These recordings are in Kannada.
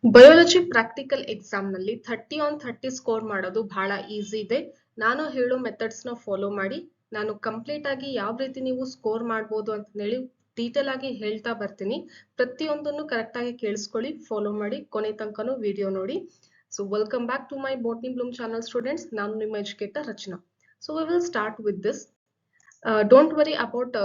ಬಯಾಲಜಿ ಪ್ರಾಕ್ಟಿಕಲ್ ಎಕ್ಸಾಮ್ ನಲ್ಲಿ 30 on 30 ಸ್ಕೋರ್ ಮಾಡೋದು ಬಹಳ ಈಸಿ ಇದೆ. ನಾನು ಹೇಳೋ ಮೆಥಡ್ಸ್ ನ ಫಾಲೋ ಮಾಡಿ ನಾನು ಕಂಪ್ಲೀಟ್ ಆಗಿ ಯಾವ ರೀತಿ ನೀವು ಸ್ಕೋರ್ ಮಾಡಬಹುದು ಅಂತ ಹೇಳಿ ಡೀಟೇಲ್ ಆಗಿ ಹೇಳ್ತಾ ಬರ್ತೀನಿ. ಪ್ರತಿಯೊಂದನ್ನು ಕರೆಕ್ಟ್ ಆಗಿ ಕೇಳಿಸ್ಕೊಳ್ಳಿ, ಫಾಲೋ ಮಾಡಿ, ಕೊನೆ ತನಕನೂ ವಿಡಿಯೋ ನೋಡಿ. So welcome back to my botany bloom channel students. ನಾನು ನಿಮ್ಮ educator Rachana. So we will start with this. Don't worry about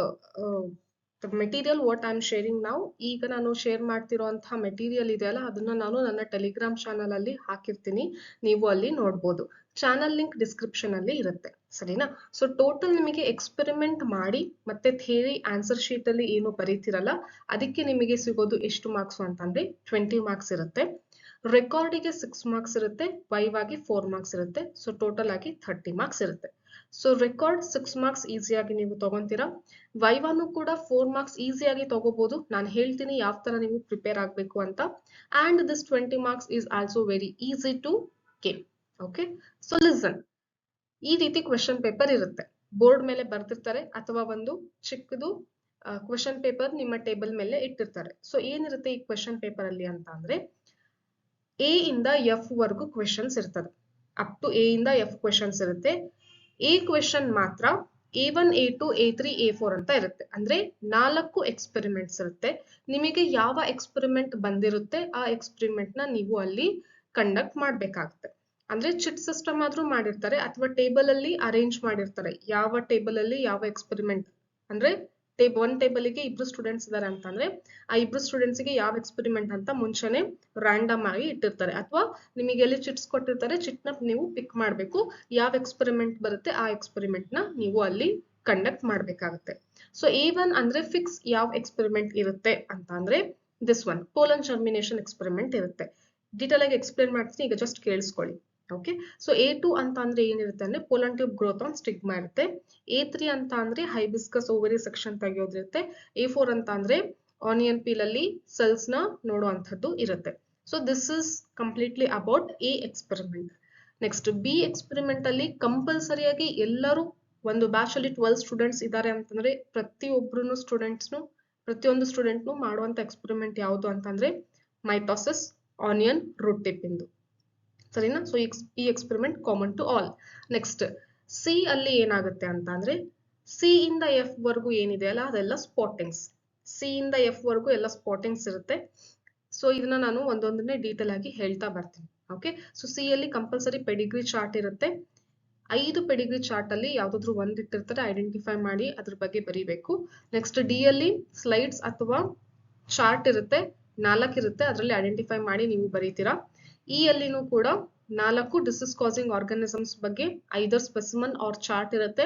material what I am sharing ನಾವು. ಈಗ ನಾನು ಶೇರ್ ಮಾಡ್ತಿರೋಂತಹ ಮೆಟೀರಿಯಲ್ ಇದೆಯಲ್ಲ, ಅದನ್ನ ನಾನು ನನ್ನ ಟೆಲಿಗ್ರಾಮ್ ಚಾನಲ್ ಅಲ್ಲಿ ಹಾಕಿರ್ತೀನಿ, ನೀವು ಅಲ್ಲಿ ನೋಡ್ಬೋದು. ಚಾನಲ್ ಲಿಂಕ್ ಡಿಸ್ಕ್ರಿಪ್ಷನ್ ಅಲ್ಲಿ ಇರುತ್ತೆ, ಸರಿನಾ? ಸೊ ಟೋಟಲ್ ನಿಮಗೆ ಎಕ್ಸ್ಪೆರಿಮೆಂಟ್ ಮಾಡಿ ಮತ್ತೆ ಥಿಯರಿ ಆನ್ಸರ್ ಶೀಟ್ ಅಲ್ಲಿ ಏನು ಬರೀತಿರಲ್ಲ ಅದಕ್ಕೆ ನಿಮಗೆ ಸಿಗೋದು ಎಷ್ಟು ಮಾರ್ಕ್ಸ್ ಅಂತಂದ್ರೆ 20 ಮಾರ್ಕ್ಸ್ ಇರುತ್ತೆ. ರೆಕಾರ್ಡಿಗೆ 6 ಮಾರ್ಕ್ಸ್ ಇರುತ್ತೆ, ವೈವ್ ಆಗಿ 4 ಮಾರ್ಕ್ಸ್ ಇರುತ್ತೆ. ಸೊ ಟೋಟಲ್ ಆಗಿ 30 ಮಾರ್ಕ್ಸ್ ಇರುತ್ತೆ. ಸೊ ರೆಕಾರ್ಡ್ 6 ಮಾರ್ಕ್ಸ್ ಈಸಿಯಾಗಿ ನೀವು ತಗೊಂತೀರಾ. ವೈವಾನು ಕೂಡ 4 ಮಾರ್ಕ್ಸ್ ಈಸಿಯಾಗಿ ತಗೋಬಹುದು. ನಾನು ಹೇಳ್ತೀನಿ ಯಾವ ತರ ನೀವು ಪ್ರಿಪೇರ್ ಆಗಬೇಕು ಅಂತ. And this 20 marks is also very easy to game. Okay, so listen. ಈ ರೀತಿ ಕ್ವೆಶನ್ ಪೇಪರ್ ಇರುತ್ತೆ, ಬೋರ್ಡ್ ಮೇಲೆ ಬರ್ತಿರ್ತಾರೆ ಅಥವಾ ಒಂದು ಚಿಕ್ಕದು ಕ್ವೆಶನ್ ಪೇಪರ್ ನಿಮ್ಮ ಟೇಬಲ್ ಮೇಲೆ ಇಟ್ಟಿರ್ತಾರೆ. ಸೊ ಏನಿರುತ್ತೆ ಈ ಕ್ವೆಶನ್ ಪೇಪರ್ ಅಲ್ಲಿ ಅಂತ ಅಂದ್ರೆ, ಎ ಇಂದ ಎಫ್ ವರ್ಗು ಕ್ವೆಶನ್ಸ್ ಇರ್ತದೆ. ಅಪ್ ಟು ಎ ಇಂದ ಎಫ್ ಕ್ವೆಶನ್ಸ್ ಇರುತ್ತೆ. ಎ ಕ್ವೆಶನ್ ಮಾತ್ರ A1, A2, A3, A4 ಅಂತ ಇರುತ್ತೆ. ಅಂದ್ರೆ 4 ಎಕ್ಸ್ಪೆರಿಮೆಂಟ್ಸ್ ಇರುತ್ತೆ. ನಿಮಗೆ ಯಾವ ಎಕ್ಸ್ಪೆರಿಮೆಂಟ್ ಬಂದಿರುತ್ತೆ ಆ ಎಕ್ಸ್ಪೆರಿಮೆಂಟ್ ನ ನೀವು ಅಲ್ಲಿ ಕಂಡಕ್ಟ್ ಮಾಡ್ಬೇಕಾಗುತ್ತೆ. ಅಂದ್ರೆ ಚಿಟ್ ಸಿಸ್ಟಮ್ ಆದ್ರೂ ಮಾಡಿರ್ತಾರೆ ಅಥವಾ ಟೇಬಲ್ ಅಲ್ಲಿ ಅರೇಂಜ್ ಮಾಡಿರ್ತಾರೆ, ಯಾವ ಟೇಬಲ್ ಅಲ್ಲಿ ಯಾವ ಎಕ್ಸ್ಪೆರಿಮೆಂಟ್. ಅಂದ್ರೆ ಒಂದ್ ಟೇಬಲ್ ಗೆ ಇಬ್ರು ಸ್ಟೂಡೆಂಟ್ಸ್ ಇದಾರೆ ಅಂತಂದ್ರೆ ಆ ಇಬ್ರು ಸ್ಟೂಡೆಂಟ್ಸ್ ಗೆ ಯಾವ ಎಕ್ಸ್ಪೆರಿಮೆಂಟ್ ಅಂತ ಮುಂಚೆನೆ ರ್ಯಾಂಡಮ್ ಆಗಿ ಇಟ್ಟಿರ್ತಾರೆ. ಅಥವಾ ನಿಮಗೆ ಎಲ್ಲಿ ಚಿಟ್ಸ್ ಕೊಟ್ಟಿರ್ತಾರೆ, ಚಿಟ್ ನ ನೀವು ಪಿಕ್ ಮಾಡ್ಬೇಕು, ಯಾವ ಎಕ್ಸ್ಪೆರಿಮೆಂಟ್ ಬರುತ್ತೆ ಆ ಎಕ್ಸ್ಪೆರಿಮೆಂಟ್ ನ ನೀವು ಅಲ್ಲಿ ಕಂಡಕ್ಟ್ ಮಾಡ್ಬೇಕಾಗುತ್ತೆ. ಸೊ A1 ಅಂದ್ರೆ ಫಿಕ್ಸ್ ಯಾವ ಎಕ್ಸ್ಪೆರಿಮೆಂಟ್ ಇರುತ್ತೆ ಅಂತ ಅಂದ್ರೆ this one pollen germination experiment ಇರುತ್ತೆ. ಡೀಟೇಲ್ ಆಗಿ ಎಕ್ಸ್ಪ್ಲೇನ್ ಮಾಡ್ತೀನಿ, ಈಗ ಜಸ್ಟ್ ಕೇಳಿಸ್ಕೊಳ್ಳಿ. ಓಕೆ, ಸೊ A2 ಅಂತ ಅಂದ್ರೆ ಏನಿರುತ್ತೆ ಅಂದ್ರೆ pollen tube growth on stigma ಇರುತ್ತೆ. A3 ಅಂತ ಅಂದ್ರೆ ಹೈಬಿಸ್ಕಸ್ ಓವರಿ ಸೆಕ್ಷನ್ ತೆಗೆಯೋದಿರುತ್ತೆ. A4 ಅಂತ ಅಂದ್ರೆ ಆನಿಯನ್ ಪೀಲ್ ಅಲ್ಲಿ ಸೆಲ್ಸ್ ನ ನೋಡುವಂತದ್ದು ಇರುತ್ತೆ. So this is completely about A experiment. Next B experiment ಅಲ್ಲಿ ಕಂಪಲ್ಸರಿಯಾಗಿ ಎಲ್ಲರೂ ಒಂದು ಬ್ಯಾಚ್ ಅಲ್ಲಿ 12 ಸ್ಟೂಡೆಂಟ್ಸ್ ಇದ್ದಾರೆ ಅಂತಂದ್ರೆ ಪ್ರತಿಯೊಂದು ಸ್ಟೂಡೆಂಟ್ ಮಾಡುವಂತ ಎಕ್ಸ್ಪೆರಿಮೆಂಟ್ ಯಾವುದು ಅಂತಂದ್ರೆ ಮೈಟೋಸಿಸ್ ಆನಿಯನ್ ರೂಟ್ ಟಿಪ್ ಇಂದು, ಸರಿನಾ? ಸೊ ಈ experiment common to all. Next C ಅಲ್ಲಿ ಏನಾಗುತ್ತೆ ಅಂತ ಅಂದ್ರೆ ಸಿ ಇಂದ ಎಫ್ ವರ್ಗು ಏನಿದೆ ಅಲ್ಲ ಅದೆಲ್ಲ ಸ್ಪಾಟಿಂಗ್ಸ್. ಸಿ ಇಂದ ಎಫ್ ವರ್ಗು ಎಲ್ಲ ಸ್ಪಾಟಿಂಗ್ಸ್ ಇರುತ್ತೆ. ಸೊ ಇದನ್ನ ನಾನು ಒಂದೊಂದನ್ನೇ ಡೀಟೇಲ್ ಆಗಿ ಹೇಳ್ತಾ ಬರ್ತೀನಿ. ಓಕೆ, ಸೊ ಸಿ ಅಲ್ಲಿ ಕಂಪಲ್ಸರಿ ಪೆಡಿಗ್ರಿ ಚಾರ್ಟ್ ಇರುತ್ತೆ. 5 ಪೆಡಿಗ್ರಿ ಚಾರ್ಟ್ ಅಲ್ಲಿ ಯಾವ್ದಾದ್ರು ಒಂದ್ ಇಟ್ಟಿರ್ತಾರೆ, ಐಡೆಂಟಿಫೈ ಮಾಡಿ ಅದ್ರ ಬಗ್ಗೆ ಬರೀಬೇಕು. ನೆಕ್ಸ್ಟ್ ಡಿ ಅಲ್ಲಿ ಸ್ಲೈಡ್ಸ್ ಅಥವಾ ಚಾರ್ಟ್ ಇರುತ್ತೆ, 4 ಇರುತ್ತೆ, ಅದರಲ್ಲಿ ಐಡೆಂಟಿಫೈ ಮಾಡಿ ನೀವು ಬರೀತೀರಾ. ಇ ಅಲ್ಲಿನೂ ಕೂಡ 4 ಡಿಸೀಸ್ ಕಾಸಿಂಗ್ ಆರ್ಗನಿಸಮ್ಸ್ ಬಗ್ಗೆ ಐದರ್ ಸ್ಪೆಸಿಮನ್ ಆರ್ ಚಾರ್ಟ್ ಇರುತ್ತೆ,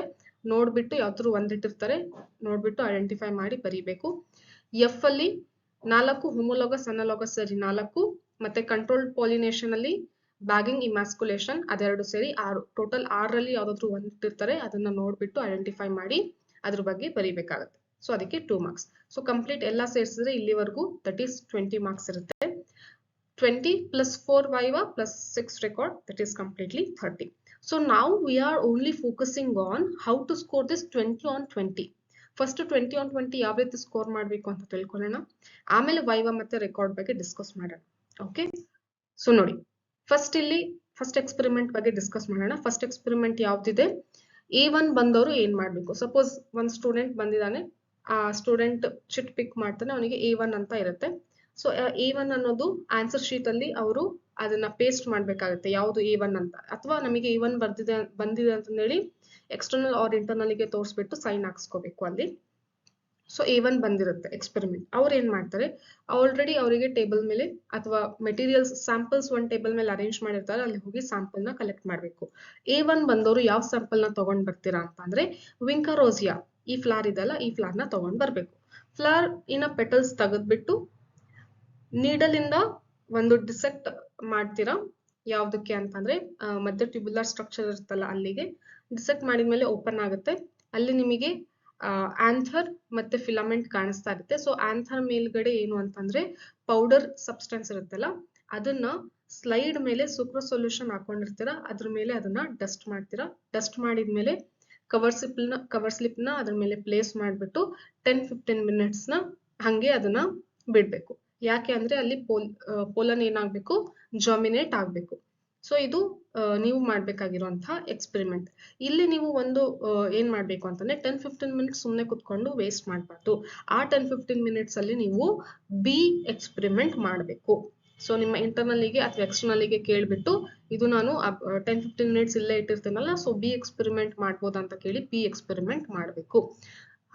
ನೋಡ್ಬಿಟ್ಟು ಯಾವ್ದಾದ್ರು ಒಂದ್ ಇಟ್ಟಿರ್ತಾರೆ, ನೋಡ್ಬಿಟ್ಟು ಐಡೆಂಟಿಫೈ ಮಾಡಿ ಬರೀಬೇಕು. ಎಫ್ ಅಲ್ಲಿ 4 ಹೋಮೋಲಾಗಸ್ ಅನಲಾಗಸ್ ಸೇರಿ 4, ಮತ್ತೆ ಕಂಟ್ರೋಲ್ಡ್ ಪಾಲಿನೇಷನ್ ಅಲ್ಲಿ ಬ್ಯಾಗಿಂಗ್ ಇಮ್ಯಾಸ್ಕುಲೇಷನ್ ಅದೆರಡು ಸೇರಿ 6. ಟೋಟಲ್ 6ರಲ್ಲಿ ಯಾವ್ದಾದ್ರು ಒಂದ್ ಇಟ್ಟಿರ್ತಾರೆ, ಅದನ್ನ ನೋಡ್ಬಿಟ್ಟು ಐಡೆಂಟಿಫೈ ಮಾಡಿ ಅದ್ರ ಬಗ್ಗೆ ಬರೀಬೇಕಾಗುತ್ತೆ. ಸೊ ಅದಕ್ಕೆ 2 ಮಾರ್ಕ್ಸ್. ಸೊ ಕಂಪ್ಲೀಟ್ ಎಲ್ಲ ಸೇರಿಸಿದ್ರೆ ಇಲ್ಲಿವರೆಗೂ ದಟ್ ಈಸ್ 20 ಮಾರ್ಕ್ಸ್ ಇರುತ್ತೆ. 20 plus 4 viva plus 6 record, that is completely 30. So now we are only focusing on how to score this 20 on 20. First 20 on 20 ಯಾವ ರೀತಿ ಸ್ಕೋರ್ ಮಾಡಬೇಕು ಅಂತ ತಿಳ್ಕೊಳ್ಳೋಣ, ಆಮೇಲೆ ವೈವಾ ಮತ್ತೆ ರೆಕಾರ್ಡ್ ಬಗ್ಗೆ ಡಿಸ್ಕಸ್ ಮಾಡೋಣ. ಓಕೆ, ಸೊ ನೋಡಿ ಫಸ್ಟ್ ಎಕ್ಸ್ಪೆರಿಮೆಂಟ್ ಬಗ್ಗೆ ಡಿಸ್ಕಸ್ ಮಾಡೋಣ. ಫಸ್ಟ್ ಎಕ್ಸ್ಪೆರಿಮೆಂಟ್ ಯಾವ್ದಿದೆ, A1 ಬಂದವರು ಏನ್ ಮಾಡ್ಬೇಕು. ಸಪೋಸ್ ಒಂದ್ ಸ್ಟೂಡೆಂಟ್ ಬಂದಿದ್ದಾನೆ, ಆ ಸ್ಟೂಡೆಂಟ್ ಚಿಟ್ ಪಿಕ್ ಮಾಡ್ತಾನೆ, ಅವನಿಗೆ A1 ಅಂತ ಇರುತ್ತೆ. ಸೊ A1 ಅನ್ನೋದು ಆನ್ಸರ್ ಶೀಟ್ ಅಲ್ಲಿ ಅವರು ಅದನ್ನ ಪೇಸ್ಟ್ ಮಾಡ್ಬೇಕಾಗುತ್ತೆ, ಯಾವ್ದು A1 ಅಂತ. ಅಥವಾ ನಮಗೆ A1 ಬಂದಿದೆ ಅಂತ ಹೇಳಿ ಎಕ್ಸ್ಟರ್ನಲ್ ಆರ್ ಇಂಟರ್ನಲ್ ಗೆ ತೋರಿಸ್ಬಿಟ್ಟು ಸೈನ್ ಹಾಕ್ಸ್ಕೋಬೇಕು ಅಲ್ಲಿ. ಸೊ A1 ಬಂದಿರುತ್ತೆ ಎಕ್ಸ್ಪೆರಿಮೆಂಟ್. ಅವ್ರು ಏನ್ ಮಾಡ್ತಾರೆ, ಆಲ್ರೆಡಿ ಅವರಿಗೆ ಟೇಬಲ್ ಮೇಲೆ ಅಥವಾ ಮೆಟೀರಿಯಲ್ಸ್ ಸ್ಯಾಂಪಲ್ಸ್ ಒಂದ್ ಟೇಬಲ್ ಮೇಲೆ ಅರೇಂಜ್ ಮಾಡಿರ್ತಾರೆ, ಅಲ್ಲಿ ಹೋಗಿ ಸ್ಯಾಂಪಲ್ ನ ಕಲೆಕ್ಟ್ ಮಾಡ್ಬೇಕು. A1 ಬಂದವರು ಯಾವ ಸ್ಯಾಂಪಲ್ ನ ತಗೊಂಡ್ ಬರ್ತೀರಾ ಅಂತ ಅಂದ್ರೆ ವಿಂಕರೋಸಿಯಾ, ಈ ಫ್ಲವರ್ ಇದೆಲ್ಲ, ಈ ಫ್ಲವರ್ ನ ತಗೊಂಡ್ ಬರ್ಬೇಕು. ಫ್ಲವರ್ ಇನ್ನ ಪೆಟಲ್ಸ್ ತೆಗೆದ್ಬಿಟ್ಟು ನೀಡಲ್ ಇಂದ ಒಂದು ಡಿಸೆಕ್ಟ್ ಮಾಡ್ತೀರಾ. ಯಾವ್ದಕ್ಕೆ ಅಂತಂದ್ರೆ ಮಧ್ಯ ಟ್ಯೂಬುಲರ್ ಸ್ಟ್ರಕ್ಚರ್ ಇರುತ್ತಲ್ಲ ಅಲ್ಲಿಗೆ ಡಿಸೆಕ್ಟ್ ಮಾಡಿದ್ಮೇಲೆ ಓಪನ್ ಆಗುತ್ತೆ. ಅಲ್ಲಿ ನಿಮಗೆ ಆಂಥರ್ ಮತ್ತೆ ಫಿಲಮೆಂಟ್ ಕಾಣಿಸ್ತಾ ಇರುತ್ತೆ. ಸೊ ಆಂಥರ್ ಮೇಲ್ಗಡೆ ಏನು ಅಂತಂದ್ರೆ ಪೌಡರ್ ಸಬ್ಸ್ಟೆನ್ಸ್ ಇರುತ್ತಲ್ಲ, ಅದನ್ನ ಸ್ಲೈಡ್ ಮೇಲೆ ಸೂಪರ್ ಸೊಲ್ಯೂಷನ್ ಹಾಕೊಂಡಿರ್ತೀರಾ, ಅದ್ರ ಮೇಲೆ ಅದನ್ನ ಡಸ್ಟ್ ಮಾಡ್ತೀರಾ. ಡಸ್ಟ್ ಮಾಡಿದ್ಮೇಲೆ ಕವರ್ ಸ್ಲಿಪ್ ನ ಅದ್ರ ಮೇಲೆ ಪ್ಲೇಸ್ ಮಾಡ್ಬಿಟ್ಟು 10-15 ಮಿನಿಟ್ಸ್ ನ ಹಂಗೆ ಅದನ್ನ ಬಿಡ್ಬೇಕು. ಯಾಕೆ ಅಂದ್ರೆ ಅಲ್ಲಿ ಪೋಲನ್ ಏನಾಗ್ಬೇಕು, ಜರ್ಮಿನೇಟ್ ಆಗ್ಬೇಕು. ಸೊ ಇದು ನೀವು ಮಾಡ್ಬೇಕಾಗಿರುವಂತಹ ಎಕ್ಸ್ಪೆರಿಮೆಂಟ್. ಇಲ್ಲಿ ನೀವು ಒಂದು ಏನ್ ಮಾಡ್ಬೇಕು ಅಂತಂದ್ರೆ 10-15 ಮಿನಿಟ್ಸ್ ಸುಮ್ಮನೆ ಕುತ್ಕೊಂಡು ವೇಸ್ಟ್ ಮಾಡಬಾರ್ದು. ಆ 10-15 ಮಿನಿಟ್ಸ್ ಅಲ್ಲಿ ನೀವು ಬಿ ಎಕ್ಸ್ಪೆರಿಮೆಂಟ್ ಮಾಡಬೇಕು. ಸೊ ನಿಮ್ಮ ಇಂಟರ್ನಲ್ಲಿಗೆ ಅಥವಾ ಎಕ್ಸ್ಟರ್ನಲ್ಲಿಗೆ ಕೇಳ್ಬಿಟ್ಟು ಇದು ನಾನು 10-15 ಮಿನಿಟ್ಸ್ ಇಲ್ಲೇ ಇಟ್ಟಿರ್ತೀನಲ್ಲ, ಸೊ ಬಿ ಎಕ್ಸ್ಪೆರಿಮೆಂಟ್ ಮಾಡ್ಬೋದಾ ಅಂತ ಕೇಳಿ ಬಿ ಎಕ್ಸ್ಪೆರಿಮೆಂಟ್ ಮಾಡಬೇಕು.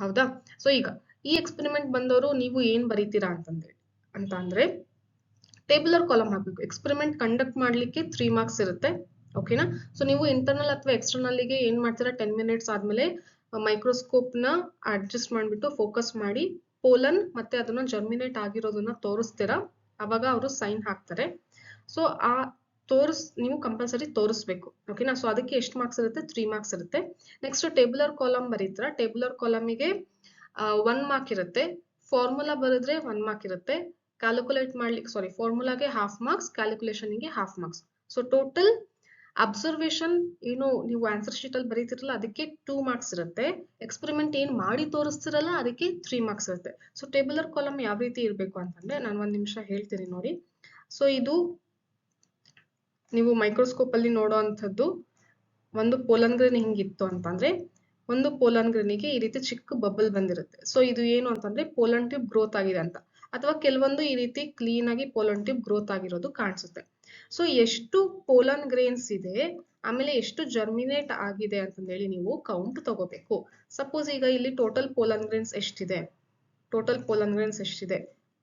ಹೌದಾ? ಸೊ ಈಗ ಈ ಎಕ್ಸ್ಪೆರಿಮೆಂಟ್ ಬಂದವರು ನೀವು ಏನ್ ಬರೀತೀರಾ ಅಂತಂದ್ರೆ ಟೇಬುಲರ್ ಕಾಲಮ್ ಹಾಕ್ಬೇಕು. ಎಕ್ಸ್ಪೆರಿಮೆಂಟ್ ಕಂಡಕ್ಟ್ ಮಾಡ್ಲಿಕ್ಕೆ 3 ಮಾರ್ಕ್ಸ್ ಇರುತ್ತೆ. ಓಕೆನಾ? ಸೊ ನೀವು ಇಂಟರ್ನಲ್ ಅಥವಾ ಎಕ್ಸ್ಟರ್ನಲ್ಗೆ ಏನ್ ಮಾಡ್ತೀರಾ, 10 ಮಿನಿಟ್ಸ್ ಆದ್ಮೇಲೆ ಮೈಕ್ರೋಸ್ಕೋಪ್ ನ ಅಡ್ಜಸ್ಟ್ ಮಾಡ್ಬಿಟ್ಟು ಫೋಕಸ್ ಮಾಡಿ ಪೋಲನ್ ಮತ್ತೆ ಅದನ್ನ ಜರ್ಮಿನೇಟ್ ಆಗಿರೋದನ್ನ ತೋರಿಸ್ತೀರಾ. ಅವಾಗ ಅವರು ಸೈನ್ ಹಾಕ್ತಾರೆ. ಸೊ ಆ ನೀವು ಕಂಪಲ್ಸರಿ ತೋರಿಸ್ಬೇಕು. ಓಕೆನಾ? ಸೊ ಅದಕ್ಕೆ ಎಷ್ಟು ಮಾರ್ಕ್ಸ್ ಇರುತ್ತೆ, 3 ಮಾರ್ಕ್ಸ್ ಇರುತ್ತೆ. ನೆಕ್ಸ್ಟ್ ಟೇಬುಲರ್ ಕಾಲಮ್ ಬರೀತೀರಾ. ಟೇಬುಲರ್ ಕಾಲಮಿಗೆ 1 ಮಾರ್ಕ್ ಇರುತ್ತೆ. ಫಾರ್ಮುಲಾ ಬರೆದ್ರೆ 1 ಮಾರ್ಕ್ ಇರುತ್ತೆ. ಕ್ಯಾಲ್ಕುಲೇಟ್ ಮಾಡ್ಲಿಕ್ಕೆ ಫಾರ್ಮುಲಾಗೆ ಹಾಫ್ ಮಾರ್ಕ್ಸ್, ಕ್ಯಾಲ್ಕುಲೇಷನ್ಗೆ half marks. So total observation ಏನು ನೀವು ಆನ್ಸರ್ ಶೀಟ್ ಅಲ್ಲಿ ಬರೀತಿರಲ್ಲ ಅದಕ್ಕೆ 2 ಮಾರ್ಕ್ಸ್ ಇರುತ್ತೆ. ಎಕ್ಸ್ಪೆರಿಮೆಂಟ್ ಏನ್ ಮಾಡಿ ತೋರಿಸ್ತಿರಲ್ಲ ಅದಕ್ಕೆ 3 ಮಾರ್ಕ್ಸ್ ಇರುತ್ತೆ. ಸೊ ಟೇಬುಲರ್ ಕಾಲಮ್ ಯಾವ ರೀತಿ ಇರಬೇಕು ಅಂತಂದ್ರೆ ನಾನು 1 ನಿಮಿಷ ಹೇಳ್ತೀನಿ ನೋಡಿ. ಸೊ ಇದು ನೀವು ಮೈಕ್ರೋಸ್ಕೋಪ್ ಅಲ್ಲಿ ನೋಡೋ ಅಂಥದ್ದು ಒಂದು ಪೋಲನ್ ಗ್ರೇನ್ ಹಿಂಗಿತ್ತು ಅಂತಂದ್ರೆ, ಒಂದು ಪೋಲನ್ ಗ್ರೇನಿಗೆ ಈ ರೀತಿ ಚಿಕ್ಕ ಬಬಲ್ ಬಂದಿರುತ್ತೆ. ಸೊ ಇದು ಏನು ಅಂತಂದ್ರೆ ಪೋಲನ್ ಟ್ಯೂಬ್ ಗ್ರೋತ್ ಆಗಿದೆ ಅಂತ, ಅಥವಾ ಕೆಲವೊಂದು ಈ ರೀತಿ ಕ್ಲೀನ್ ಆಗಿ ಪೋಲನ್ ಟ್ಯೂಬ್ ಗ್ರೋತ್ ಆಗಿರೋದು ಕಾಣಿಸುತ್ತೆ. ಸೊ ಎಷ್ಟು ಪೋಲನ್ ಗ್ರೇನ್ಸ್ ಇದೆ, ಆಮೇಲೆ ಎಷ್ಟು ಜರ್ಮಿನೇಟ್ ಆಗಿದೆ ಅಂತಂದೇಳಿ ನೀವು ಕೌಂಟ್ ತಗೋಬೇಕು. ಸಪೋಸ್ ಈಗ ಇಲ್ಲಿ ಟೋಟಲ್ ಪೋಲನ್ ಗ್ರೇನ್ಸ್ ಎಷ್ಟಿದೆ,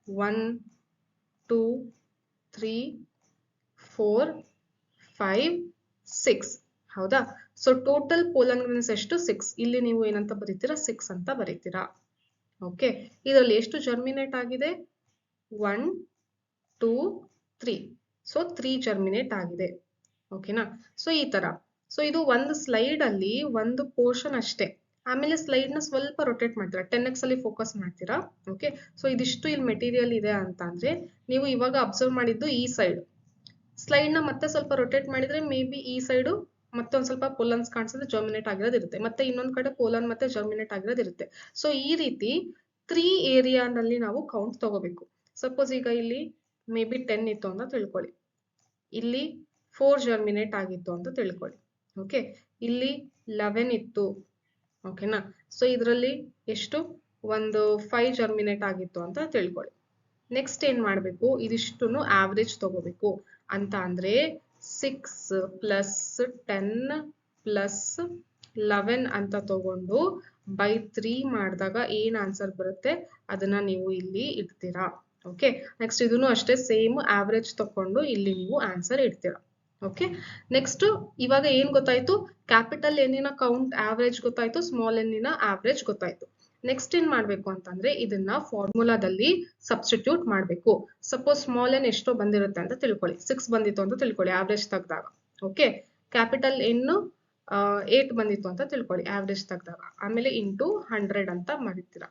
1 2 3 4 5 6. ಹೌದಾ? ಸೊ ಟೋಟಲ್ ಪೋಲನ್ ಗ್ರೇನ್ಸ್ ಎಷ್ಟು, 6. ಇಲ್ಲಿ ನೀವು ಏನಂತ ಬರೀತೀರಾ, 6 ಅಂತ ಬರೀತೀರಾ. ಓಕೆ, ಇದರಲ್ಲಿ ಎಷ್ಟು ಜರ್ಮಿನೇಟ್ ಆಗಿದೆ, 1 2 3. ಸೊ 3 ಜರ್ಮಿನೇಟ್ ಆಗಿದೆ. ಓಕೆನಾ? ಸೊ ಈ ತರ. ಸೊ ಇದು ಒಂದು ಸ್ಲೈಡ್ ಅಲ್ಲಿ ಒಂದು ಪೋರ್ಷನ್ ಅಷ್ಟೇ. ಆಮೇಲೆ ಸ್ಲೈಡ್ ನ ಸ್ವಲ್ಪ ರೊಟೇಟ್ ಮಾಡ್ತೀರಾ, 10x ಅಲ್ಲಿ ಫೋಕಸ್ ಮಾಡ್ತೀರಾ. ಓಕೆ, ಸೊ ಇದಿಷ್ಟು ಇಲ್ಲಿ ಮೆಟೀರಿಯಲ್ ಇದೆ ಅಂತ ಅಂದ್ರೆ ನೀವು ಇವಾಗ ಅಬ್ಸರ್ವ್ ಮಾಡಿದ್ದು ಈ ಸ್ಲೈಡ್ ನ ಮತ್ತೆ ಸ್ವಲ್ಪ ರೊಟೇಟ್ ಮಾಡಿದ್ರೆ ಮೇ ಬಿ ಈ ಸೈಡು ಮತ್ತೊಂದ್ ಸ್ವಲ್ಪ ಪೋಲನ್ಸ್ ಕಾಣಿಸಿದ್ರೆ ಜರ್ಮಿನೇಟ್ ಆಗಿರೋದಿರುತ್ತೆ, ಮತ್ತೆ ಇನ್ನೊಂದ್ ಕಡೆ ಪೋಲನ್ ಮತ್ತೆ ಜರ್ಮಿನೇಟ್ ಆಗಿರೋದಿರುತ್ತೆ. ಸೊ ಈ ರೀತಿ 3 ಏರಿಯಾನಲ್ಲಿ ನಾವು ಕೌಂಟ್ ತಗೋಬೇಕು. ಸಪೋಸ್ ಈಗ ಇಲ್ಲಿ ಮೇ ಬಿ 10 ಇತ್ತು ಅಂತ ತಿಳ್ಕೊಳ್ಳಿ, ಇಲ್ಲಿ 4 ಜರ್ಮಿನೇಟ್ ಆಗಿತ್ತು ಅಂತ ತಿಳ್ಕೊಳ್ಳಿ. ಓಕೆ, ಇಲ್ಲಿ 11 ಇತ್ತು. ಓಕೆನಾ? ಸೊ ಇದರಲ್ಲಿ ಎಷ್ಟು, ಒಂದು 5 ಜರ್ಮಿನೇಟ್ ಆಗಿತ್ತು ಅಂತ ತಿಳ್ಕೊಳ್ಳಿ. ನೆಕ್ಸ್ಟ್ ಏನ್ ಮಾಡ್ಬೇಕು, ಇದಿಷ್ಟನ್ನು ಆವರೇಜ್ ತಗೋಬೇಕು. ಅಂತ ಅಂದ್ರೆ 6 ಪ್ಲಸ್ 10 ಪ್ಲಸ್ 11 ಅಂತ ತಗೊಂಡು ಬೈ 3 ಮಾಡಿದಾಗ ಏನ್ ಆನ್ಸರ್ ಬರುತ್ತೆ ಅದನ್ನ ನೀವು ಇಲ್ಲಿ ಇಡ್ತೀರಾ. ಓಕೆ, ನೆಕ್ಸ್ಟ್ ಇದನ್ನು ಅಷ್ಟೇ ಸೇಮ್ ಆವರೇಜ್ ತಕೊಂಡು ಇಲ್ಲಿ ನೀವು ಆನ್ಸರ್ ಇಡ್ತೀರಾ. ಓಕೆ, ನೆಕ್ಸ್ಟ್ ಇವಾಗ ಏನ್ ಗೊತ್ತಾಯ್ತು, ಕ್ಯಾಪಿಟಲ್ ಎನ್ನಿನ ಕೌಂಟ್ ಆವರೇಜ್ ಗೊತ್ತಾಯ್ತು, ಸ್ಮಾಲ್ ಎನ್ನಿನ ಆವರೇಜ್ ಗೊತ್ತಾಯ್ತು. ನೆಕ್ಸ್ಟ್ ಏನ್ ಮಾಡ್ಬೇಕು ಅಂತಂದ್ರೆ ಇದನ್ನ ಫಾರ್ಮುಲಾದಲ್ಲಿ ಸಬ್ಸ್ಟಿಟ್ಯೂಟ್ ಮಾಡ್ಬೇಕು. ಸಪೋಸ್ ಸ್ಮಾಲ್ ಎನ್ ಎಷ್ಟೋ ಬಂದಿರುತ್ತೆ ಅಂತ ತಿಳ್ಕೊಳ್ಳಿ, 6 ಬಂದಿತ್ತು ಅಂತ ತಿಳ್ಕೊಳ್ಳಿ ಆವರೇಜ್ ತೆಗ್ದಾಗ. ಓಕೆ, ಕ್ಯಾಪಿಟಲ್ ಎನ್ 8 ಬಂದಿತ್ತು ಅಂತ ತಿಳ್ಕೊಳ್ಳಿ ಆವರೇಜ್ ತೆಗ್ದಾಗ. ಆಮೇಲೆ ಇಂಟು 100 ಅಂತ ಮಾಡಿರ್ತೀರಾ.